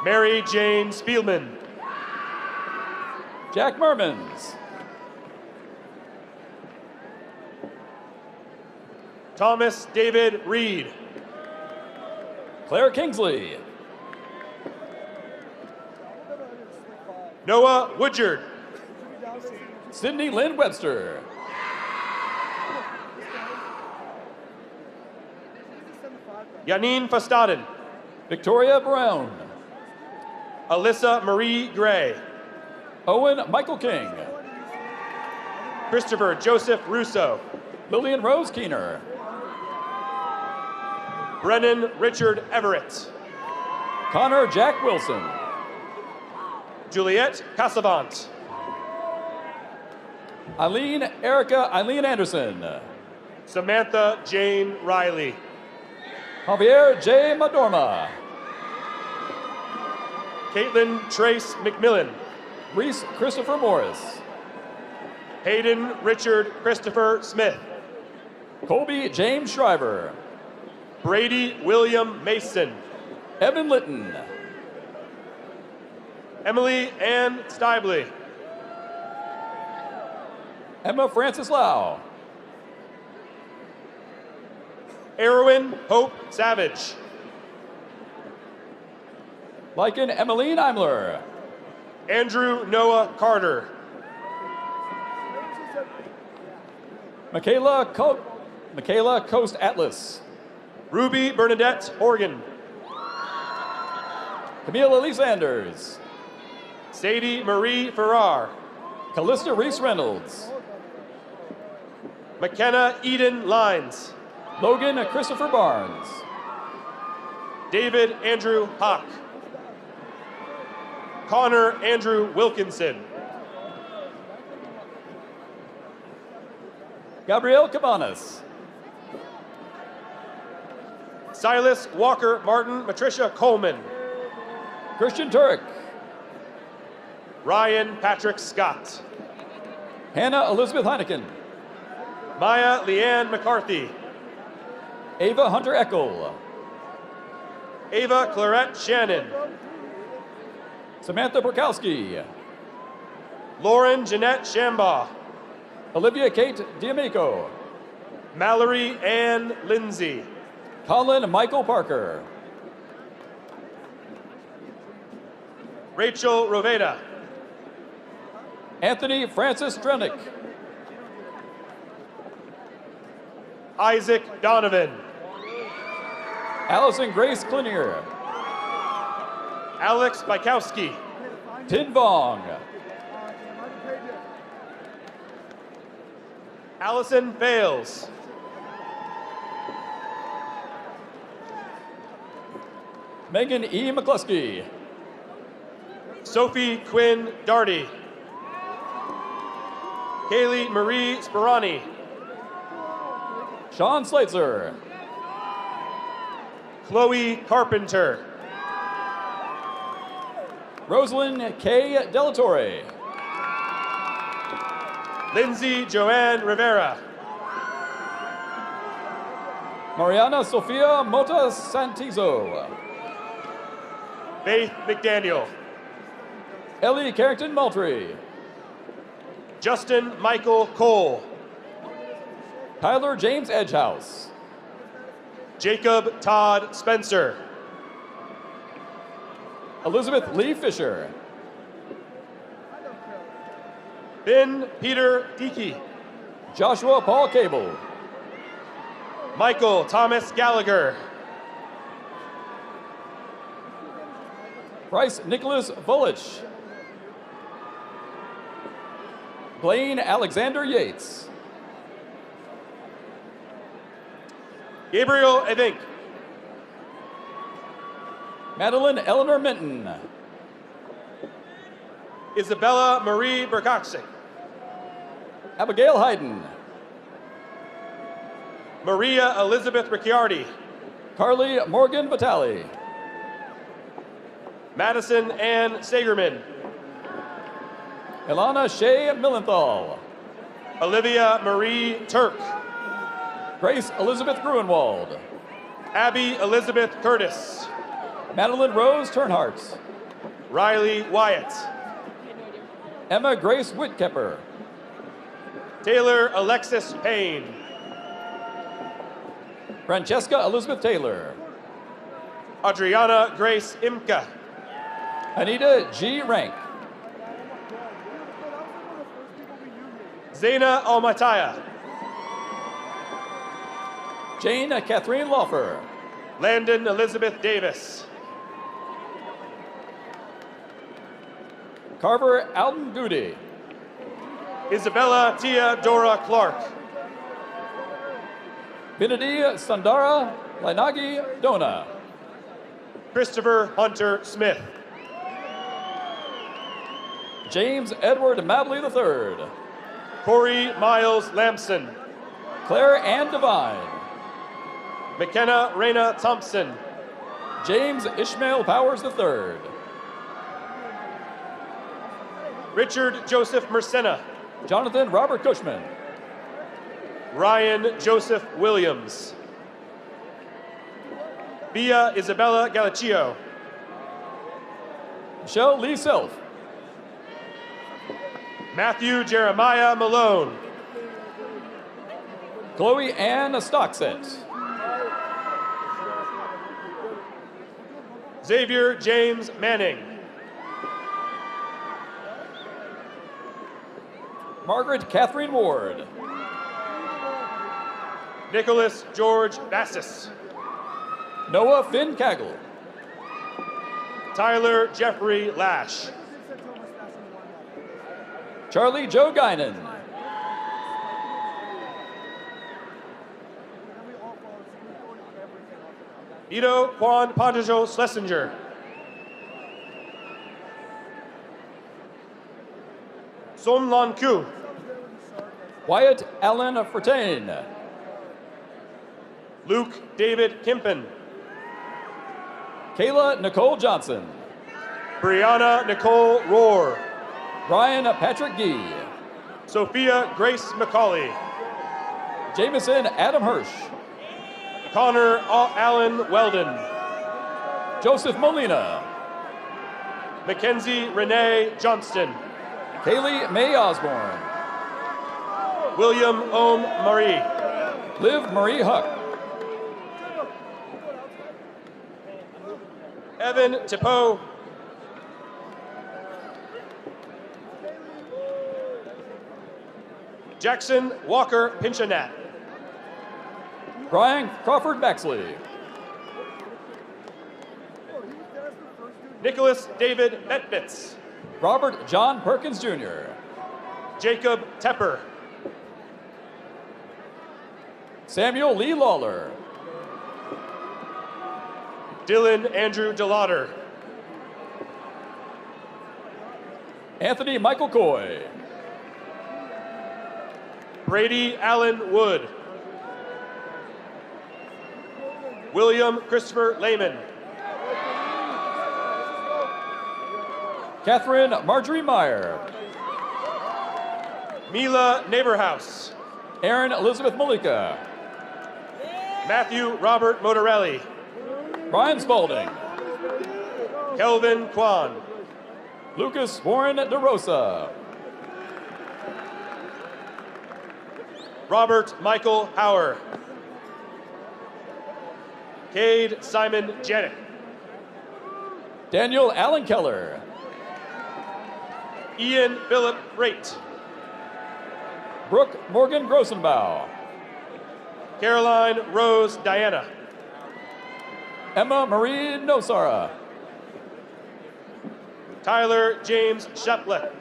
Mary Jane Spielman. Jack Mermans. Thomas David Reed. Claire Kingsley. Noah Woodard. Sydney Lynn Webster. Janine Fastaden. Victoria Brown. Alyssa Marie Gray. Owen Michael King. Christopher Joseph Russo. Lillian Rose Keener. Brennan Richard Everett. Connor Jack Wilson. Juliette Casavant. Eileen Anderson. Samantha Jane Riley. Javier J. Madorma. Caitlin Trace McMillan. Reese Christopher Morris. Hayden Richard Christopher Smith. Colby James Shriver. Brady William Mason. Evan Litton. Emily Ann Stibley. Emma Francis Lau. Erwin Hope Savage. Lycan Emmeline Imler. Andrew Noah Carter. Michaela Coast Atlas. Ruby Bernadette Horgan. Camille Elise Sanders. Sadie Marie Farrar. Callista Reese Reynolds. McKenna Eden Lines. Logan Christopher Barnes. David Andrew Hock. Connor Andrew Wilkinson. Gabrielle Cabanas. Silas Walker Martin Patricia Coleman. Christian Turek. Ryan Patrick Scott. Hannah Elizabeth Heineken. Maya Leanne McCarthy. Ava Hunter Eckel. Ava Clarette Shannon. Samantha Burkowski. Lauren Jeanette Shambaugh. Olivia Kate D'Amico. Mallory Ann Lindsay. Colin Michael Parker. Rachel Roveda. Anthony Francis Drenick. Isaac Donovan. Allison Grace Clinier. Alex Bykowski. Tin Vong. Allison Bales. Megan E. McCluskey. Sophie Quinn Darty. Kaylee Marie Sperani. Sean Slater. Chloe Carpenter. Rosalind K. Delatorre. Lindsay Joanne Rivera. Mariana Sofia Mota Santizo. Faith McDaniel. Ellie Carrington Moultrie. Justin Michael Cole. Tyler James Edgehouse. Jacob Todd Spencer. Elizabeth Lee Fisher. Ben Peter Dickey. Joshua Paul Cable. Michael Thomas Gallagher. Bryce Nicholas Volich. Blaine Alexander Yates. Gabriel Evink. Madeline Eleanor Minton. Isabella Marie Berkowski. Abigail Hayden. Maria Elizabeth Ricciardi. Carly Morgan Vitale. Madison Ann Sagerman. Ilana Shea Millenthal. Olivia Marie Turk. Grace Elizabeth Gruenwald. Abby Elizabeth Curtis. Madeline Rose Turnhart. Riley Wyatt. Emma Grace Whitkepper. Taylor Alexis Payne. Francesca Elizabeth Taylor. Adriana Grace Imka. Anita G. Rank. Zaina Almataya. Jane Catherine Lawfer. Landon Elizabeth Davis. Carver Alden Goody. Isabella Tia Dora Clark. Binadi Sandara Lainagi Dona. Christopher Hunter Smith. James Edward Mabley III. Corey Miles Lamson. Claire Ann Devine. McKenna Reyna Thompson. James Ishmael Powers III. Richard Joseph Mercena. Jonathan Robert Cushman. Ryan Joseph Williams. Bia Isabella Galaccio. Michelle Lee Self. Matthew Jeremiah Malone. Chloe Ann Stockset. Xavier James Manning. Margaret Catherine Ward. Nicholas George Bassis. Noah Finn Cagle. Tyler Jeffrey Lash. Charlie Joe Guinan. Ito Juan Pontajo Schlesinger. Son Lan Ku. Wyatt Allen Fertain. Luke David Kimpen. Kayla Nicole Johnson. Brianna Nicole Rohr. Brian Patrick Gee. Sophia Grace McCauley. Jameson Adam Hirsch. Connor Allen Weldon. Joseph Molina. Mackenzie Renee Johnston. Kaylee May Osborne. William Ohm Marie. Liv Marie Huck. Evan Tipo. Jackson Walker Pinchanat. Brian Crawford Baxley. Nicholas David Metbitz. Robert John Perkins Jr. Jacob Tepper. Samuel Lee Lawler. Dylan Andrew DeLauder. Anthony Michael Coy. Brady Allen Wood. William Christopher Lehman. Catherine Marjorie Meyer. Mila Neighborhouse. Aaron Elizabeth Malika. Matthew Robert Motorelli. Brian Spalding. Kelvin Kwan. Lucas Warren DeRosa. Robert Michael Hauer. Cade Simon Janik. Daniel Allen Keller. Ian Philip Raitt. Brooke Morgan Grossenbaugh. Caroline Rose Diana. Emma Marie Nosara. Tyler James Sheplett.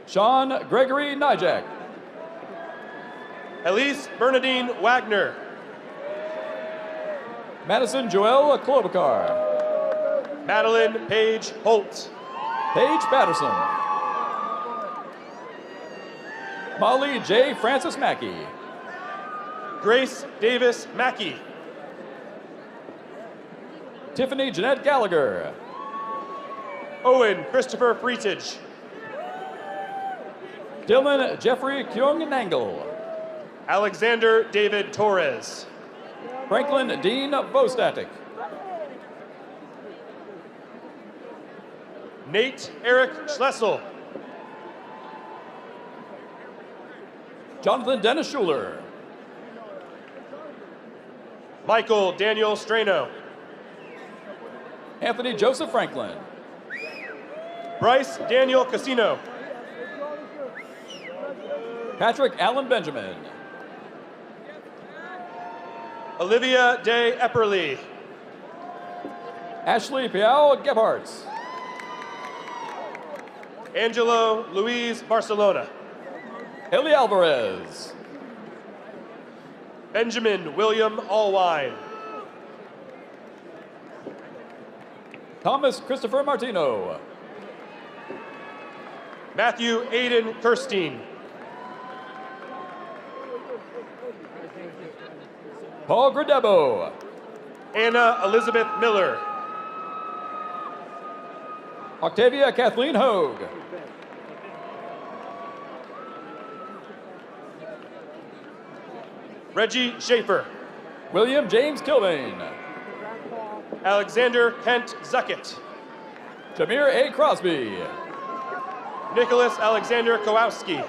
Sean Gregory Nijak. Elise Bernadine Wagner. Madison Joelle Klobuchar. Madeline Page Holt. Paige Patterson. Molly J. Francis Mackey. Grace Davis Mackey. Tiffany Jeanette Gallagher. Owen Christopher Freetage. Dylan Jeffrey Kyung Nangle. Alexander David Torres. Franklin Dean Vostatic. Nate Eric Schlessel. Jonathan Dennis Schuler. Michael Daniel Strano. Anthony Joseph Franklin. Bryce Daniel Casino. Patrick Allen Benjamin. Olivia Day Epperly. Ashley Piao Gebhardt. Angelo Luis Barcelona. Ellie Alvarez. Benjamin William Allwine. Thomas Christopher Martino. Matthew Aiden Kirstein. Paul Gradebo. Anna Elizabeth Miller. Octavia Kathleen Hogue. Reggie Schaefer. William James Kilbane. Alexander Kent Zuckett. Shamir A. Crosby. Nicholas Alexander Kowalski.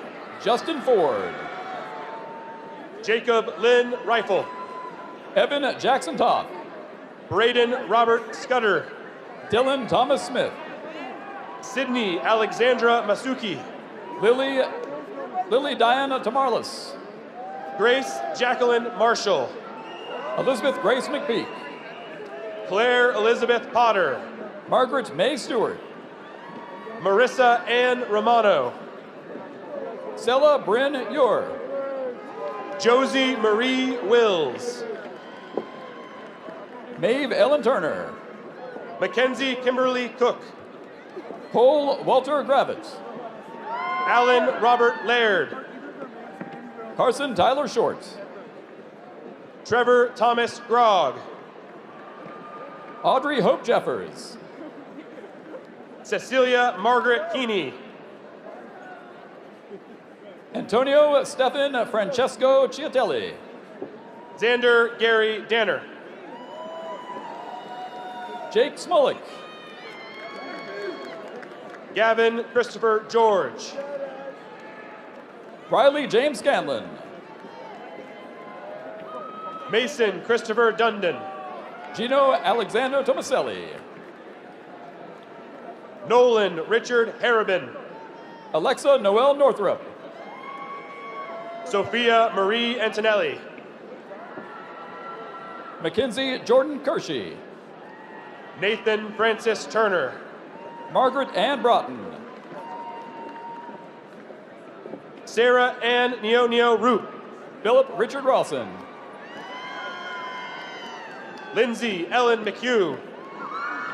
Justin Ford. Jacob Lynn Rifle. Evan Jackson Toth. Braden Robert Scudder. Dylan Thomas Smith. Sydney Alexandra Masuki. Lily Diana Tamarlis. Grace Jacqueline Marshall. Elizabeth Grace McPeak. Claire Elizabeth Potter. Margaret May Stewart. Marissa Ann Romano. Stella Bryn Ure. Josie Marie Wills. Maeve Ellen Turner. Mackenzie Kimberly Cook. Cole Walter Gravett. Alan Robert Laird. Carson Tyler Short. Trevor Thomas Grogg. Audrey Hope Jeffers. Cecilia Margaret Keeney. Antonio Stefan Francesco Chiatelli. Xander Gary Danner. Jake Smolik. Gavin Christopher George. Riley James Scanlon. Mason Christopher Dundon. Gino Alexander Tomaselli. Nolan Richard Harribin. Alexa Noel Northrup. Sophia Marie Antonelli. Mackenzie Jordan Kershey. Nathan Francis Turner. Margaret Ann Broughton. Sarah Ann Neonio Root. Philip Richard Rawson. Lindsay Ellen McHugh.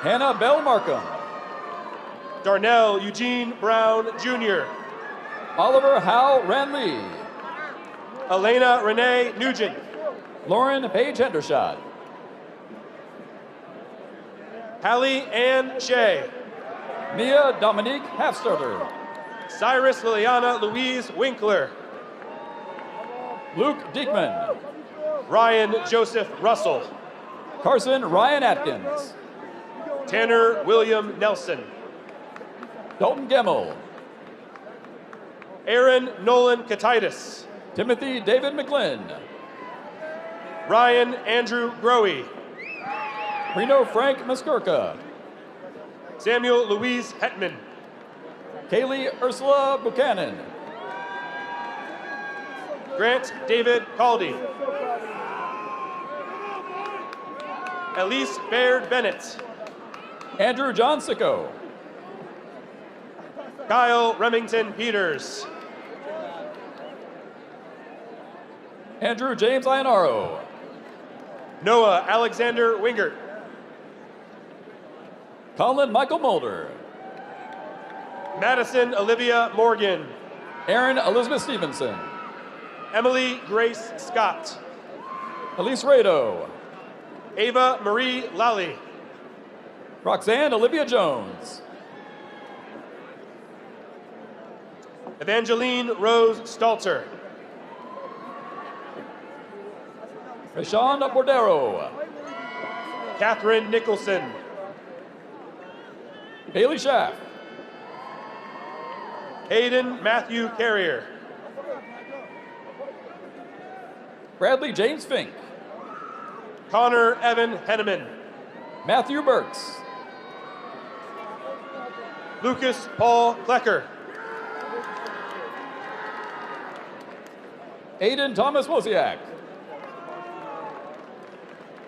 Hannah Bell Markham. Darnell Eugene Brown Jr. Oliver Howe Ranley. Elena Renee Nugent. Lauren Page Hendershot. Hallie Ann Shea. Mia Dominique Halfstarter. Cyrus Liliana Louise Winkler. Luke Diekman. Ryan Joseph Russell. Carson Ryan Atkins. Tanner William Nelson. Dalton Gemmel. Aaron Nolan Katitis. Timothy David McGlynn. Ryan Andrew Growy. Reno Frank Muskirka. Samuel Louise Hetman. Kaylee Ursula Buchanan. Grant David Caldy. Elise Baird Bennett. Andrew John Sicko. Kyle Remington Peters. Andrew James Ionaro. Noah Alexander Wingert. Colin Michael Mulder. Madison Olivia Morgan. Erin Elizabeth Stevenson. Emily Grace Scott. Elise Rado. Ava Marie Lally. Roxanne Olivia Jones. Evangeline Rose Stalter. Rashawn Bordero. Catherine Nicholson. Haley Schaff. Hayden Matthew Carrier. Bradley James Fink. Connor Evan Henneman. Matthew Burks. Lucas Paul Klecker. Aiden Thomas Wozniak.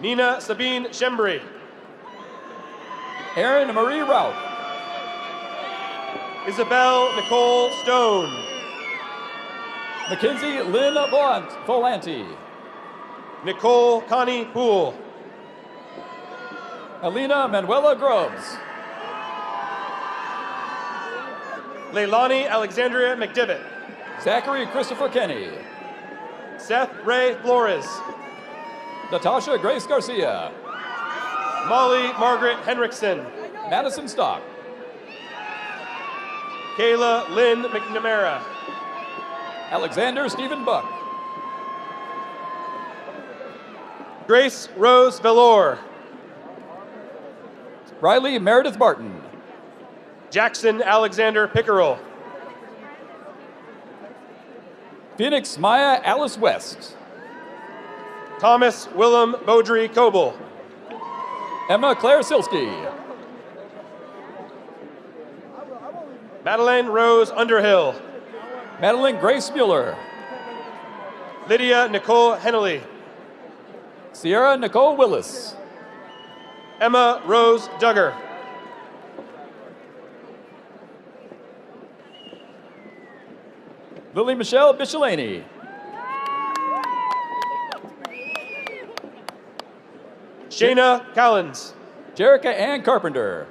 Nina Sabine Shembri. Erin Marie Routh. Isabel Nicole Stone. Mackenzie Lynn Volanti. Nicole Connie Poole. Alina Manuela Grubbs. Leilani Alexandria McDivitt. Zachary Christopher Kenny. Seth Ray Flores. Natasha Grace Garcia. Molly Margaret Henriksen. Madison Stock. Kayla Lynn McNamara. Alexander Stephen Buck. Grace Rose Valor. Riley Meredith Barton. Jackson Alexander Pickerel. Phoenix Maya Alice West. Thomas Willem Beaudry Coble. Emma Claire Silsky. Madeleine Rose Underhill. Madeline Grace Mueller. Lydia Nicole Hennelly. Sierra Nicole Willis. Emma Rose Duggar. Lily Michelle Bichelani. Shayna Collins. Jerica Ann Carpenter.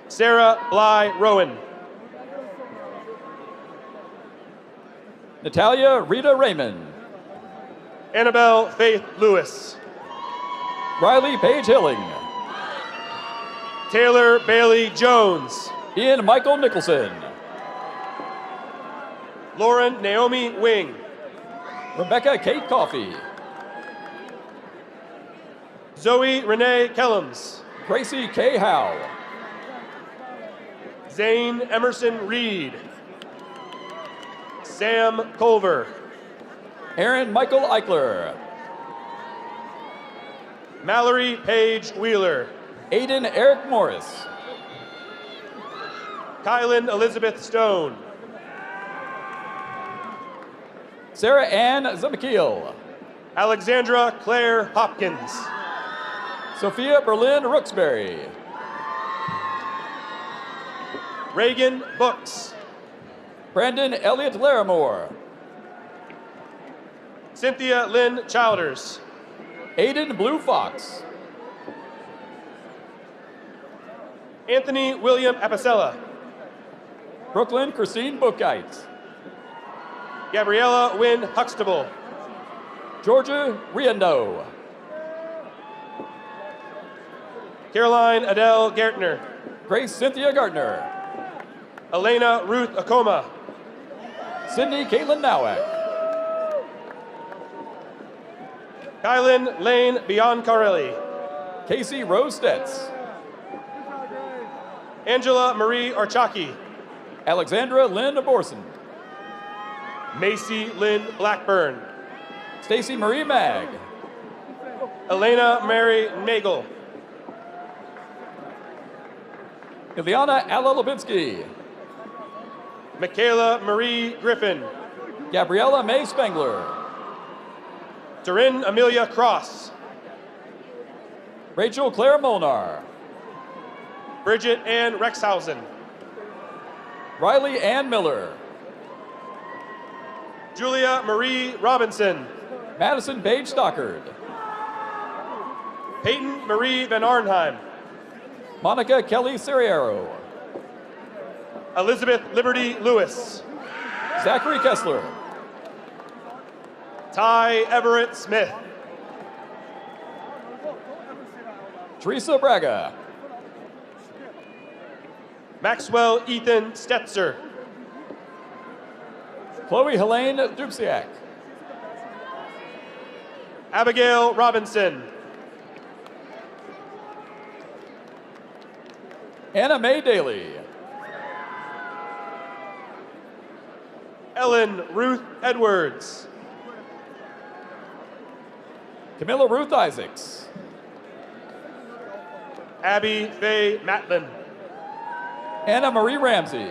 Sarah Bly Rowan. Natalia Rita Raymond. Annabelle Faith Lewis. Riley Paige Hilling. Taylor Bailey Jones. Ian Michael Nicholson. Lauren Naomi Wing. Rebecca Kate Coffey. Zoe Renee Kellums. Gracie K. Howe. Zane Emerson Reed. Sam Culver. Aaron Michael Eichler. Mallory Paige Wheeler. Aiden Eric Morris. Kylan Elizabeth Stone. Sarah Ann Zamakiel. Alexandra Claire Hopkins. Sophia Berlin Rooksbury. Reagan Books. Brandon Elliott Larimore. Cynthia Lynn Childers. Aiden Blue Fox. Anthony William Apicella. Brooklyn Christine Bookite. Gabriella Wynn Huxtable. Georgia Riendo. Caroline Adele Gertner. Grace Cynthia Gardner. Elena Ruth Acoma. Sydney Caitlin Nowak. Kylan Lane Biancarelli. Casey Rose Stetz. Angela Marie Archaki. Alexandra Lynn Aborson. Macy Lynn Blackburn. Stacy Marie Mag. Elena Mary Nagel. Ileana Alla Lubinski. Michaela Marie Griffin. Gabriella May Spengler. Dorin Amelia Cross. Rachel Claire Molnar. Bridget Ann Rexhausen. Riley Ann Miller. Julia Marie Robinson. Madison Page Stockard. Peyton Marie Van Arnheim. Monica Kelly Serriero. Elizabeth Liberty Lewis. Zachary Kessler. Ty Everett Smith. Teresa Braga. Maxwell Ethan Stetzer. Chloe Helene Dubsiak. Abigail Robinson. Anna Mae Daly. Ellen Ruth Edwards. Camilla Ruth Isaacs. Abby Faye Matlin. Anna Marie Ramsey.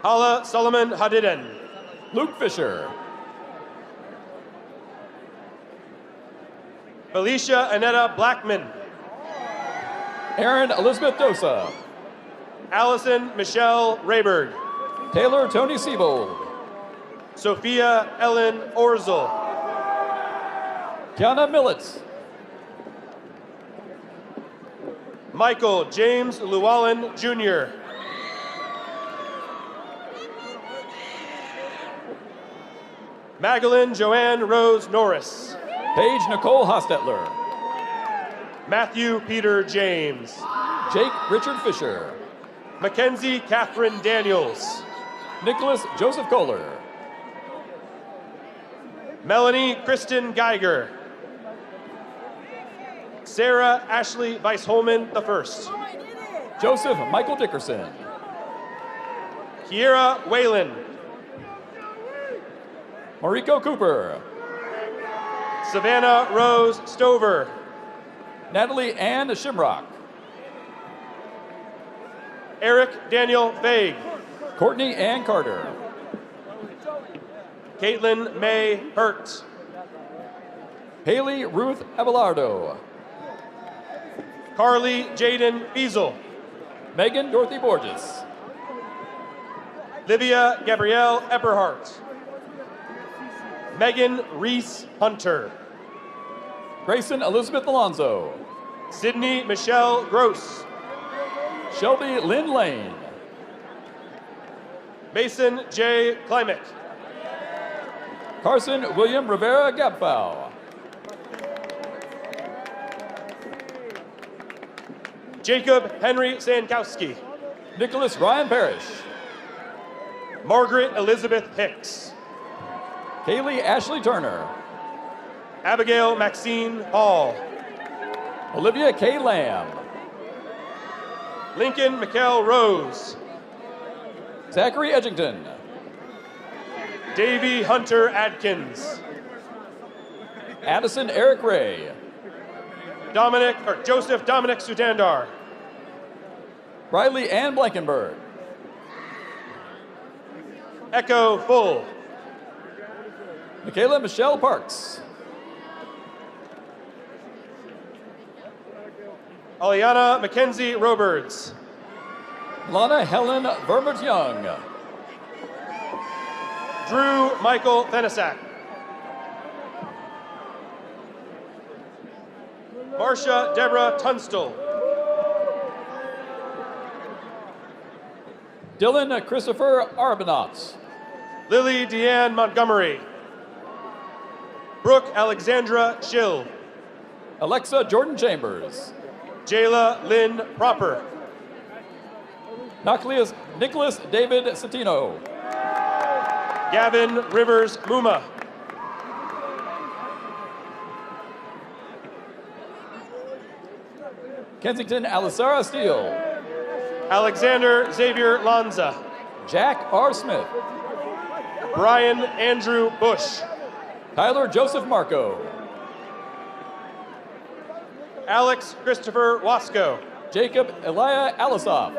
Hala Solomon Hadiden. Luke Fisher. Felicia Anetta Blackman. Erin Elizabeth Dosa. Allison Michelle Rayberg. Taylor Tony Siebold. Sophia Ellen Orzel. Kiana Millets. Michael James Llewellyn Jr. Magdalene Joanne Rose Norris. Paige Nicole Hostetler. Matthew Peter James. Jake Richard Fisher. Mackenzie Catherine Daniels. Nicholas Joseph Kohler. Melanie Kristen Geiger. Sarah Ashley Weisholman I. Joseph Michael Dickerson. Kiera Whalen. Mariko Cooper. Savannah Rose Stover. Natalie Ann Shimrock. Eric Daniel Faig. Courtney Ann Carter. Caitlin May Hurt. Haley Ruth Abelardo. Carly Jaden Fiesel. Megan Dorothy Borges. Livia Gabrielle Eberhardt. Megan Reese Hunter. Grayson Elizabeth Alonso. Sydney Michelle Gross. Shelby Lynn Lane. Mason J. Klimek. Carson William Rivera Gabfow. Jacob Henry Sankowski. Nicholas Ryan Parrish. Margaret Elizabeth Hicks. Kaylee Ashley Turner. Abigail Maxine Hall. Olivia K. Lamb. Lincoln McKell Rose. Zachary Edgington. Davy Hunter Adkins. Addison Eric Ray. Joseph Dominic Sutandar. Riley Ann Blankenberg. Echo Full. Michaela Michelle Parks. Aliana Mackenzie Roberts. Lana Helen Vermont Young. Drew Michael Fenesak. Marcia Deborah Tunstall. Dylan Christopher Arbonot. Lily Deanne Montgomery. Brooke Alexandra Schill. Alexa Jordan Chambers. Jayla Lynn Proper. Nicholas David Satino. Gavin Rivers Muma. Kensington Alisara Steele. Alexander Xavier Lanza. Jack R. Smith. Brian Andrew Bush. Tyler Joseph Marco. Alex Christopher Wasco. Jacob Elia Alisov.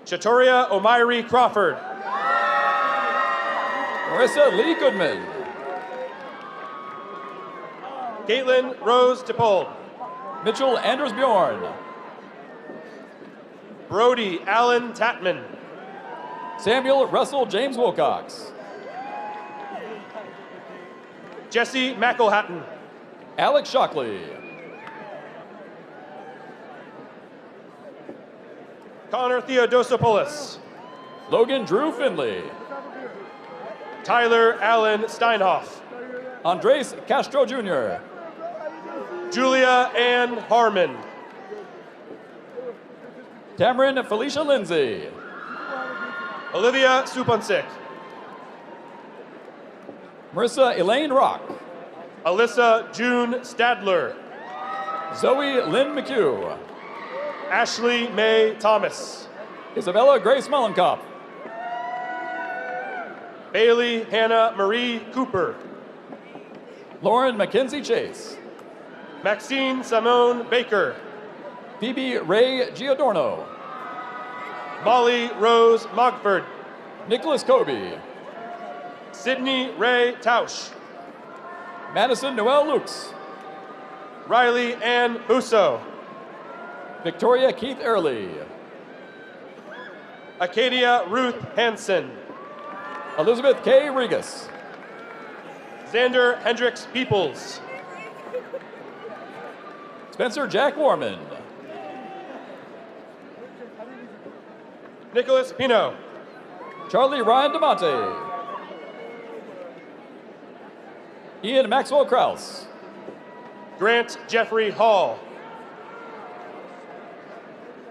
Chatoria Omiri Crawford. Marissa Lee Goodman. Caitlin Rose DePaul. Mitchell Anders Bjorn. Brody Allen Tatman. Samuel Russell James Wilcox. Jesse McElhatton. Alex Shockley. Connor Theodosopoulos. Logan Drew Finley. Tyler Allen Steinhoff. Andres Castro Jr. Julia Ann Harmon. Tamarin Felicia Lindsay. Olivia Supansik. Marissa Elaine Rock. Alyssa June Stadler. Zoe Lynn McHugh. Ashley Mae Thomas. Isabella Grace Mollenkopf. Bailey Hannah Marie Cooper. Lauren Mackenzie Chase. Maxine Simone Baker. Phoebe Ray Giordorno. Molly Rose Mogford. Nicholas Kobe. Sydney Ray Tausch. Madison Noel Lukes. Riley Ann Busso. Victoria Keith Early. Acadia Ruth Hansen. Elizabeth K. Regas. Xander Hendricks Peoples. Spencer Jack Warman. Nicholas Pino. Charlie Ryan DeMonte. Ian Maxwell Krause. Grant Jeffrey Hall.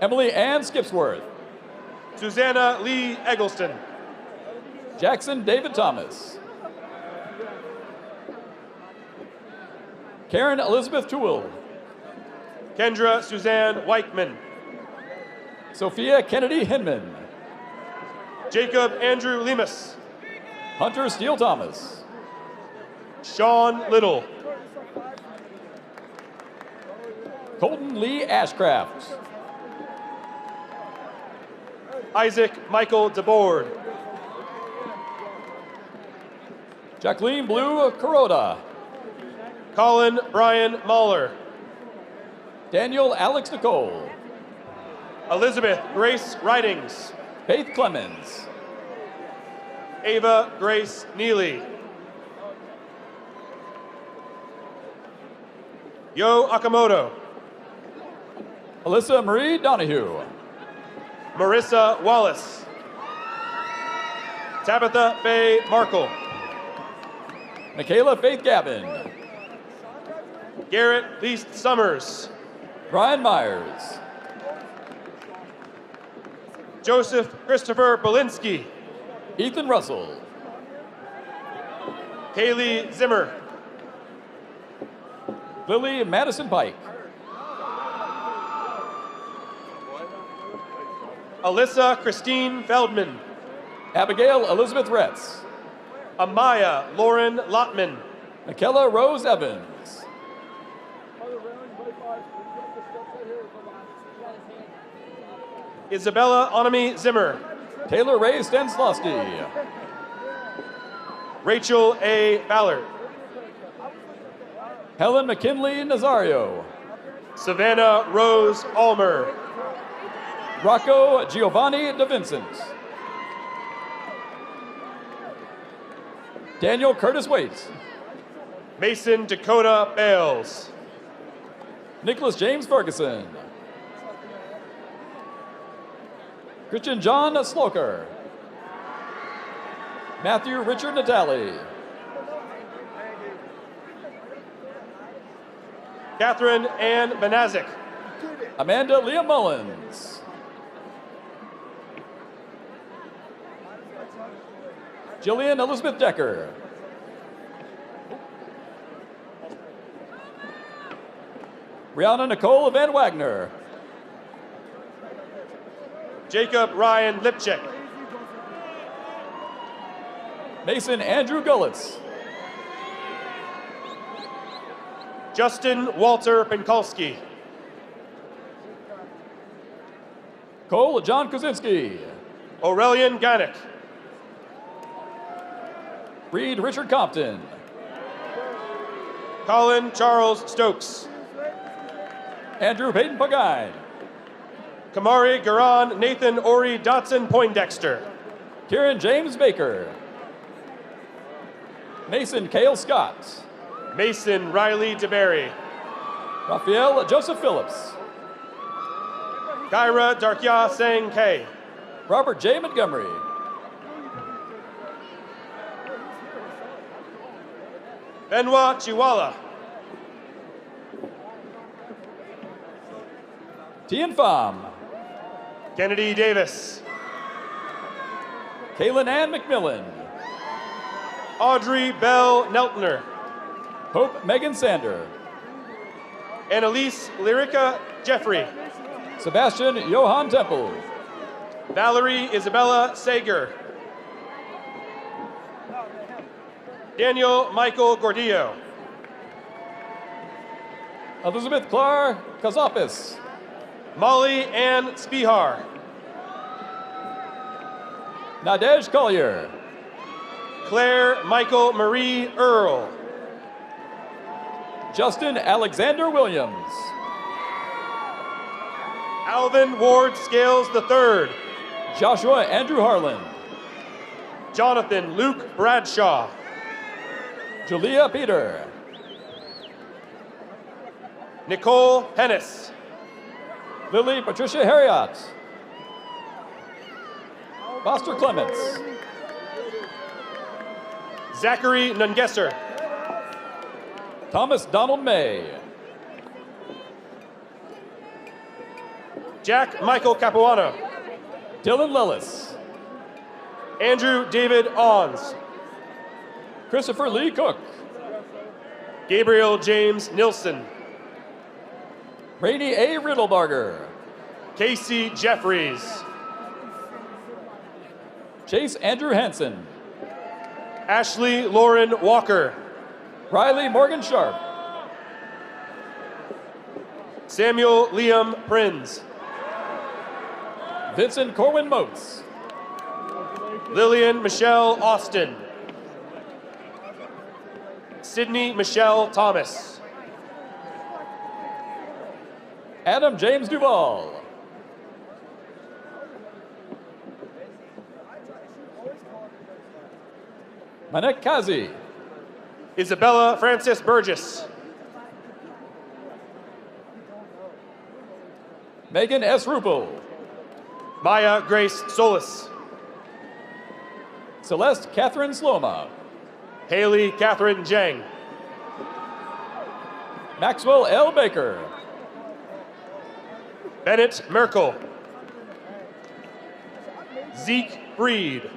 Emily Ann Skipsworth. Susanna Lee Eggleston. Jackson David Thomas. Karen Elizabeth Toole. Kendra Suzanne Weichman. Sophia Kennedy Hinman. Jacob Andrew Lemus. Hunter Steele Thomas. Sean Little. Colton Lee Ashcraft. Isaac Michael DeBoard. Jacqueline Blue Kuroda. Colin Brian Mahler. Daniel Alex Nicole. Elizabeth Grace Ridings. Faith Clemens. Ava Grace Neely. Yo Akamoto. Alyssa Marie Donahue. Marissa Wallace. Tabitha Faye Markle. Michaela Faith Gavin. Garrett Least Summers. Brian Myers. Joseph Christopher Belinsky. Ethan Russell. Kaylee Zimmer. Lily Madison Pike. Alyssa Christine Feldman. Abigail Elizabeth Retz. Amaya Lauren Lotman. Michaela Rose Evans. Isabella Onami Zimmer. Taylor Ray Stanislavski. Rachel A. Ballard. Helen McKinley Nazario. Savannah Rose Almer. Rocco Giovanni DeVincent. Daniel Curtis Waits. Mason Dakota Bales. Nicholas James Ferguson. Christian John Sloker. Matthew Richard Natali. Catherine Ann Benazik. Amanda Leah Mullins. Jillian Elizabeth Decker. Brianna Nicole Van Wagner. Jacob Ryan Lipchick. Mason Andrew Gullitz. Justin Walter Penkolsky. Cole John Kuzinski. Aurelian Ganick. Reed Richard Compton. Colin Charles Stokes. Andrew Peyton Pagine. Kamari Garan Nathan Ori Dotson Poindexter. Kieran James Baker. Mason Cale Scott. Mason Riley DeBerry. Raphael Joseph Phillips. Kyra Darkya Sang K. Robert J. Montgomery. Benoit Chiwala. Tien Pham. Kennedy Davis. Kaylin Ann McMillan. Audrey Bell Neltner. Hope Megan Sander. Annalise Lyrica Jeffrey. Sebastian Johann Temple. Valerie Isabella Sager. Daniel Michael Gordillo. Elizabeth Clar Kazapis. Molly Ann Spihar. Nadej Collier. Claire Michael Marie Earl. Justin Alexander Williams. Alvin Ward Scales III. Joshua Andrew Harlan. Jonathan Luke Bradshaw. Julia Peter. Nicole Hennis. Lily Patricia Harriott. Foster Clements. Zachary Nungesser. Thomas Donald May. Jack Michael Capuano. Dylan Lillis. Andrew David Ons. Christopher Lee Cook. Gabriel James Nilsson. Rainey A. Riddlebarger. Casey Jeffries. Chase Andrew Hansen. Ashley Lauren Walker. Riley Morgan Sharp. Samuel Liam Prinz. Vincent Corwin Moats. Lillian Michelle Austin. Sydney Michelle Thomas. Adam James Duval. Manek Kazi. Isabella Frances Burgess. Megan S. Rupel. Maya Grace Solis. Celeste Catherine Sloma. Haley Catherine Jang. Maxwell L. Baker. Bennett Merkel. Zeke Freed.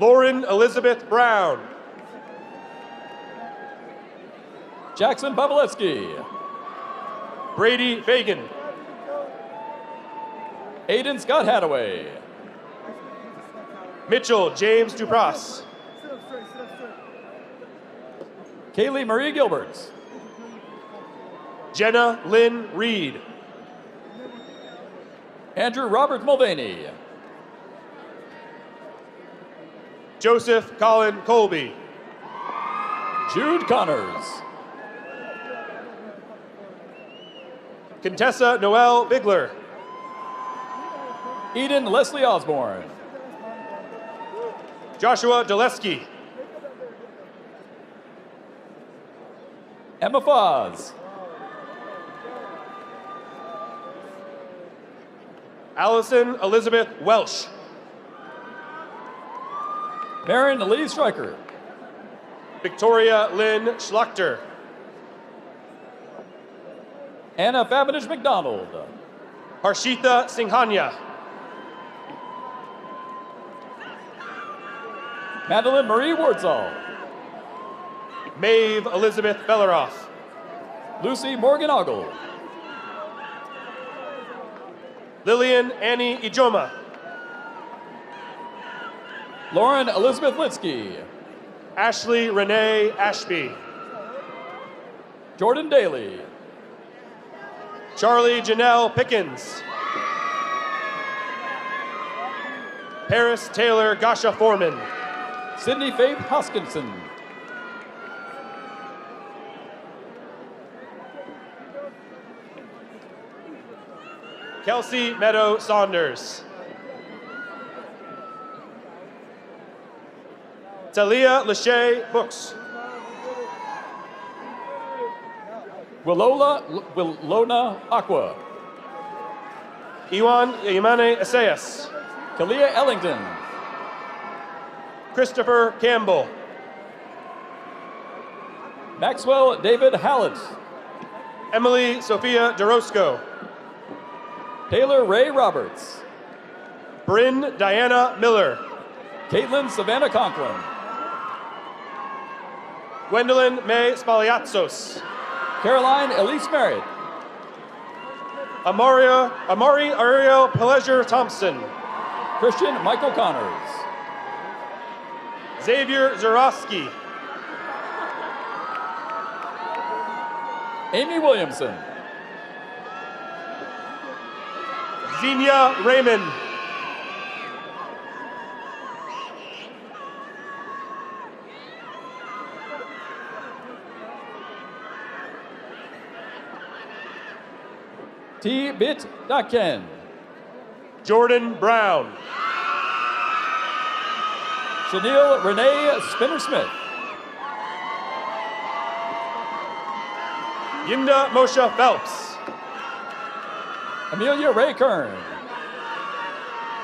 Lauren Elizabeth Brown. Jackson Pavletsky. Brady Fagan. Aiden Scott Hadaway. Mitchell James Dupras. Kaylee Marie Gilbert. Jenna Lynn Reed. Andrew Robert Mulvaney. Joseph Colin Colby. Jude Connors. Contessa Noel Bigler. Eden Leslie Osborne. Joshua Dulesky. Emma Foz. Allison Elizabeth Welsh. Marin Lee Stryker. Victoria Lynn Schlachter. Anna Fabinich McDonald. Harshita Singhania. Madeline Marie Wardzall. Maeve Elizabeth Belleroff. Lucy Morgan Ogle. Lillian Annie Ijoma. Lauren Elizabeth Litsky. Ashley Renee Ashby. Jordan Daly. Charlie Janelle Pickens. Paris Taylor Gasha Foreman. Sydney Faith Hoskinson. Kelsey Meadow Saunders. Talia Lachey Books. Willona Aqua. Iwan Imane Esayas. Kalia Ellington. Christopher Campbell. Maxwell David Hallett. Emily Sophia DeRosco. Taylor Ray Roberts. Bryn Diana Miller. Caitlin Savannah Conklin. Gwendolyn May Spaliatzos. Caroline Elise Merritt. Amari Ariel Pleasure Thompson. Christian Michael Connors. Xavier Zarowski. Amy Williamson. Xenia Raymond. T. Bit Daken. Jordan Brown. Chanel Renee Spinner-Smith. Yinda Moshe Phelps. Amelia Ray Kern.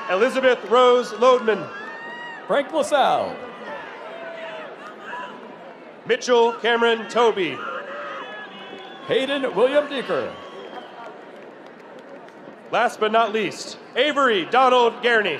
Elizabeth Rose Lodeman. Frank LaSalle. Mitchell Cameron Toby. Hayden William Deeker. Last but not least, Avery Donald Gerney.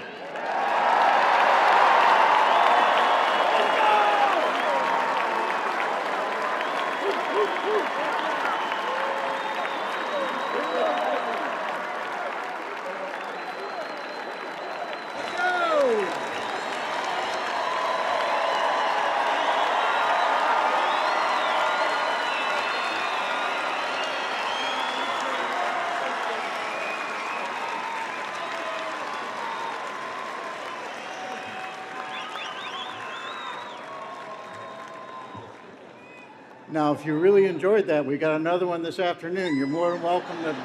Now, if you really enjoyed that, we got another one this afternoon. You're more than welcome to.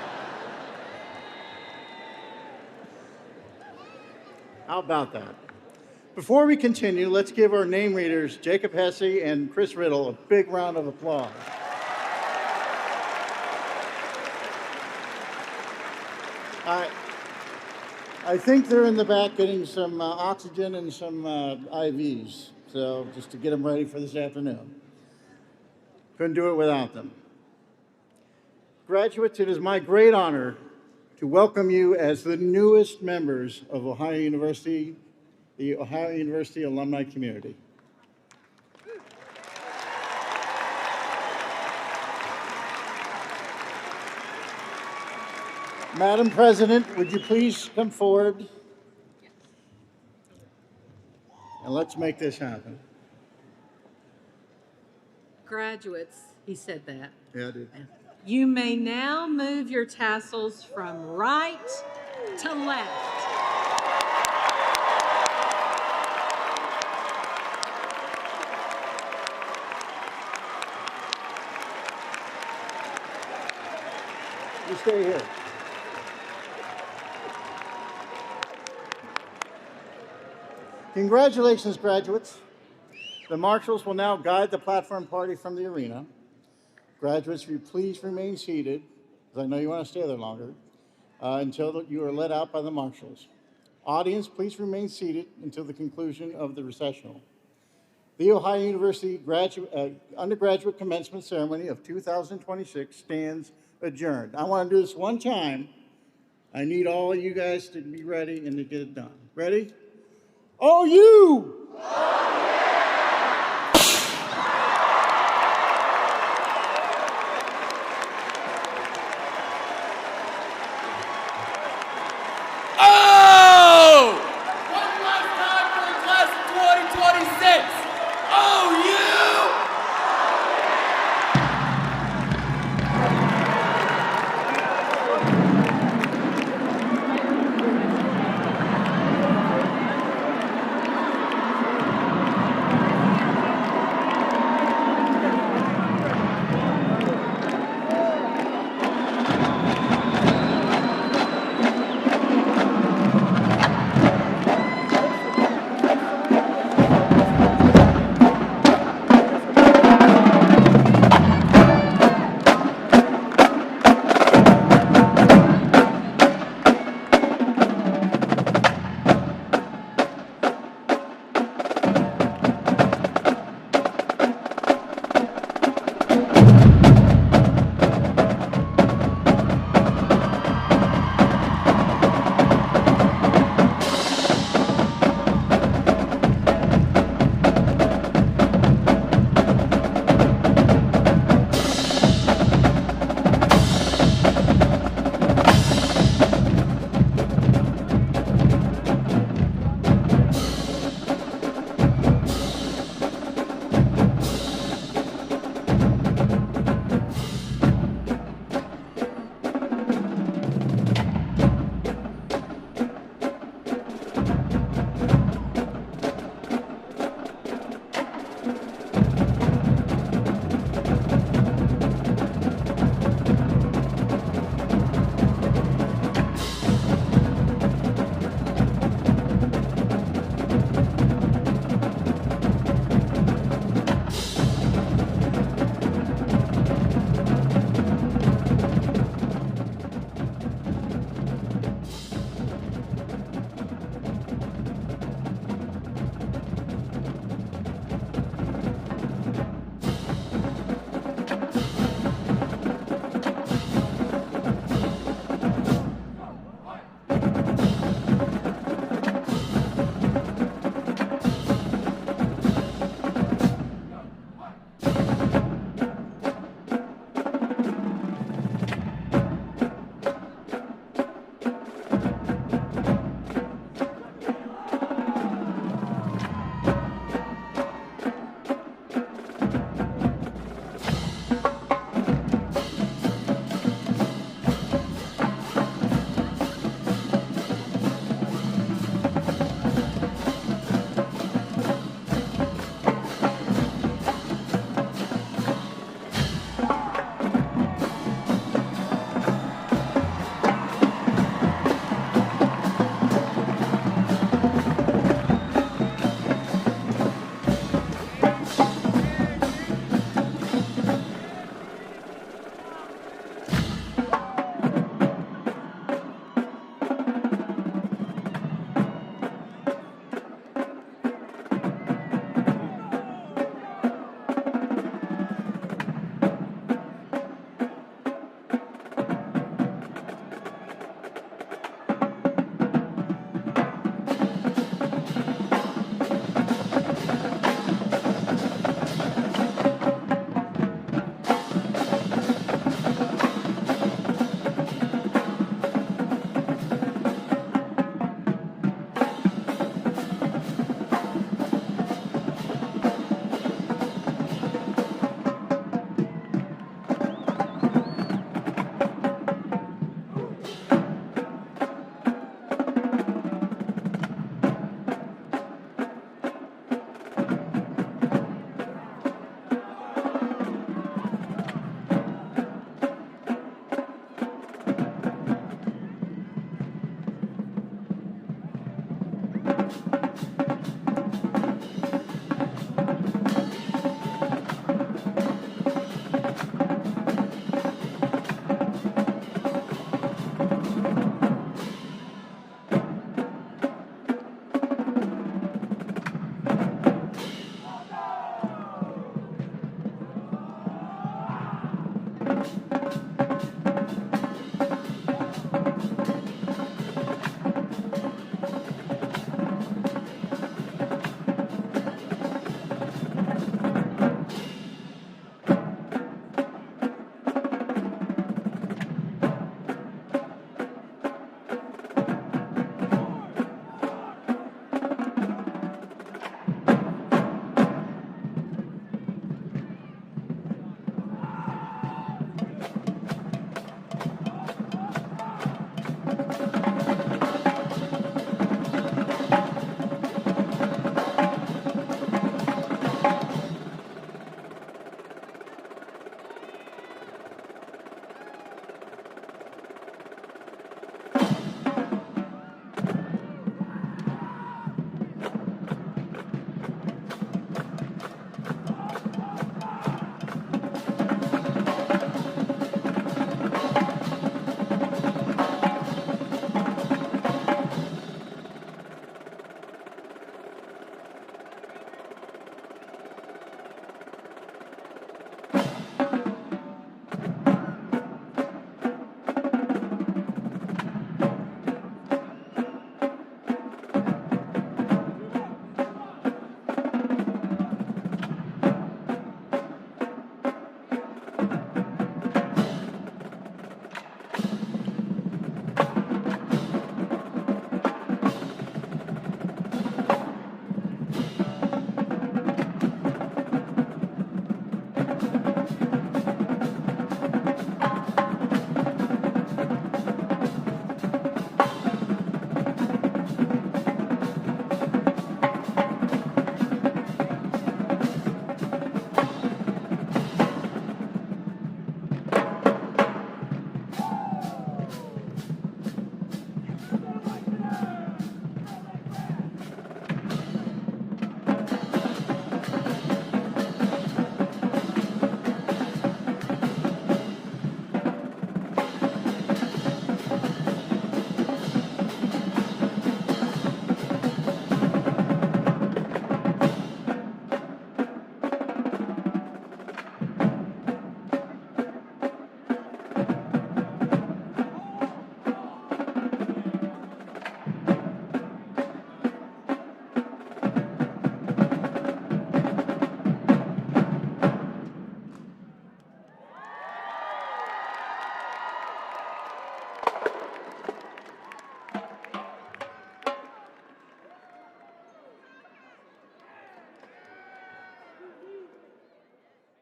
How about that? Before we continue, let's give our name readers, Jacob Hesse and Chris Riddle, a big round of applause. I think they're in the back getting some oxygen and some IVs, so just to get them ready for this afternoon. Couldn't do it without them. Graduates, it is my great honor to welcome you as the newest members of Ohio University, the Ohio University alumni community. Madam President, would you please come forward? And let's make this happen. Graduates, he said that. Yeah, I did. You may now move your tassels from right to left. You stay here. Congratulations, graduates. The marshals will now guide the platform party from the arena. Graduates, if you please remain seated, because I know you want to stay there longer, until you are let out by the marshals. Audience, please remain seated until the conclusion of the recessional. The Ohio University undergraduate commencement ceremony of 2026 stands adjourned. I want to do this one time. I need all of you guys to be ready and to get it done. Ready? Oh, you! Oh, yeah.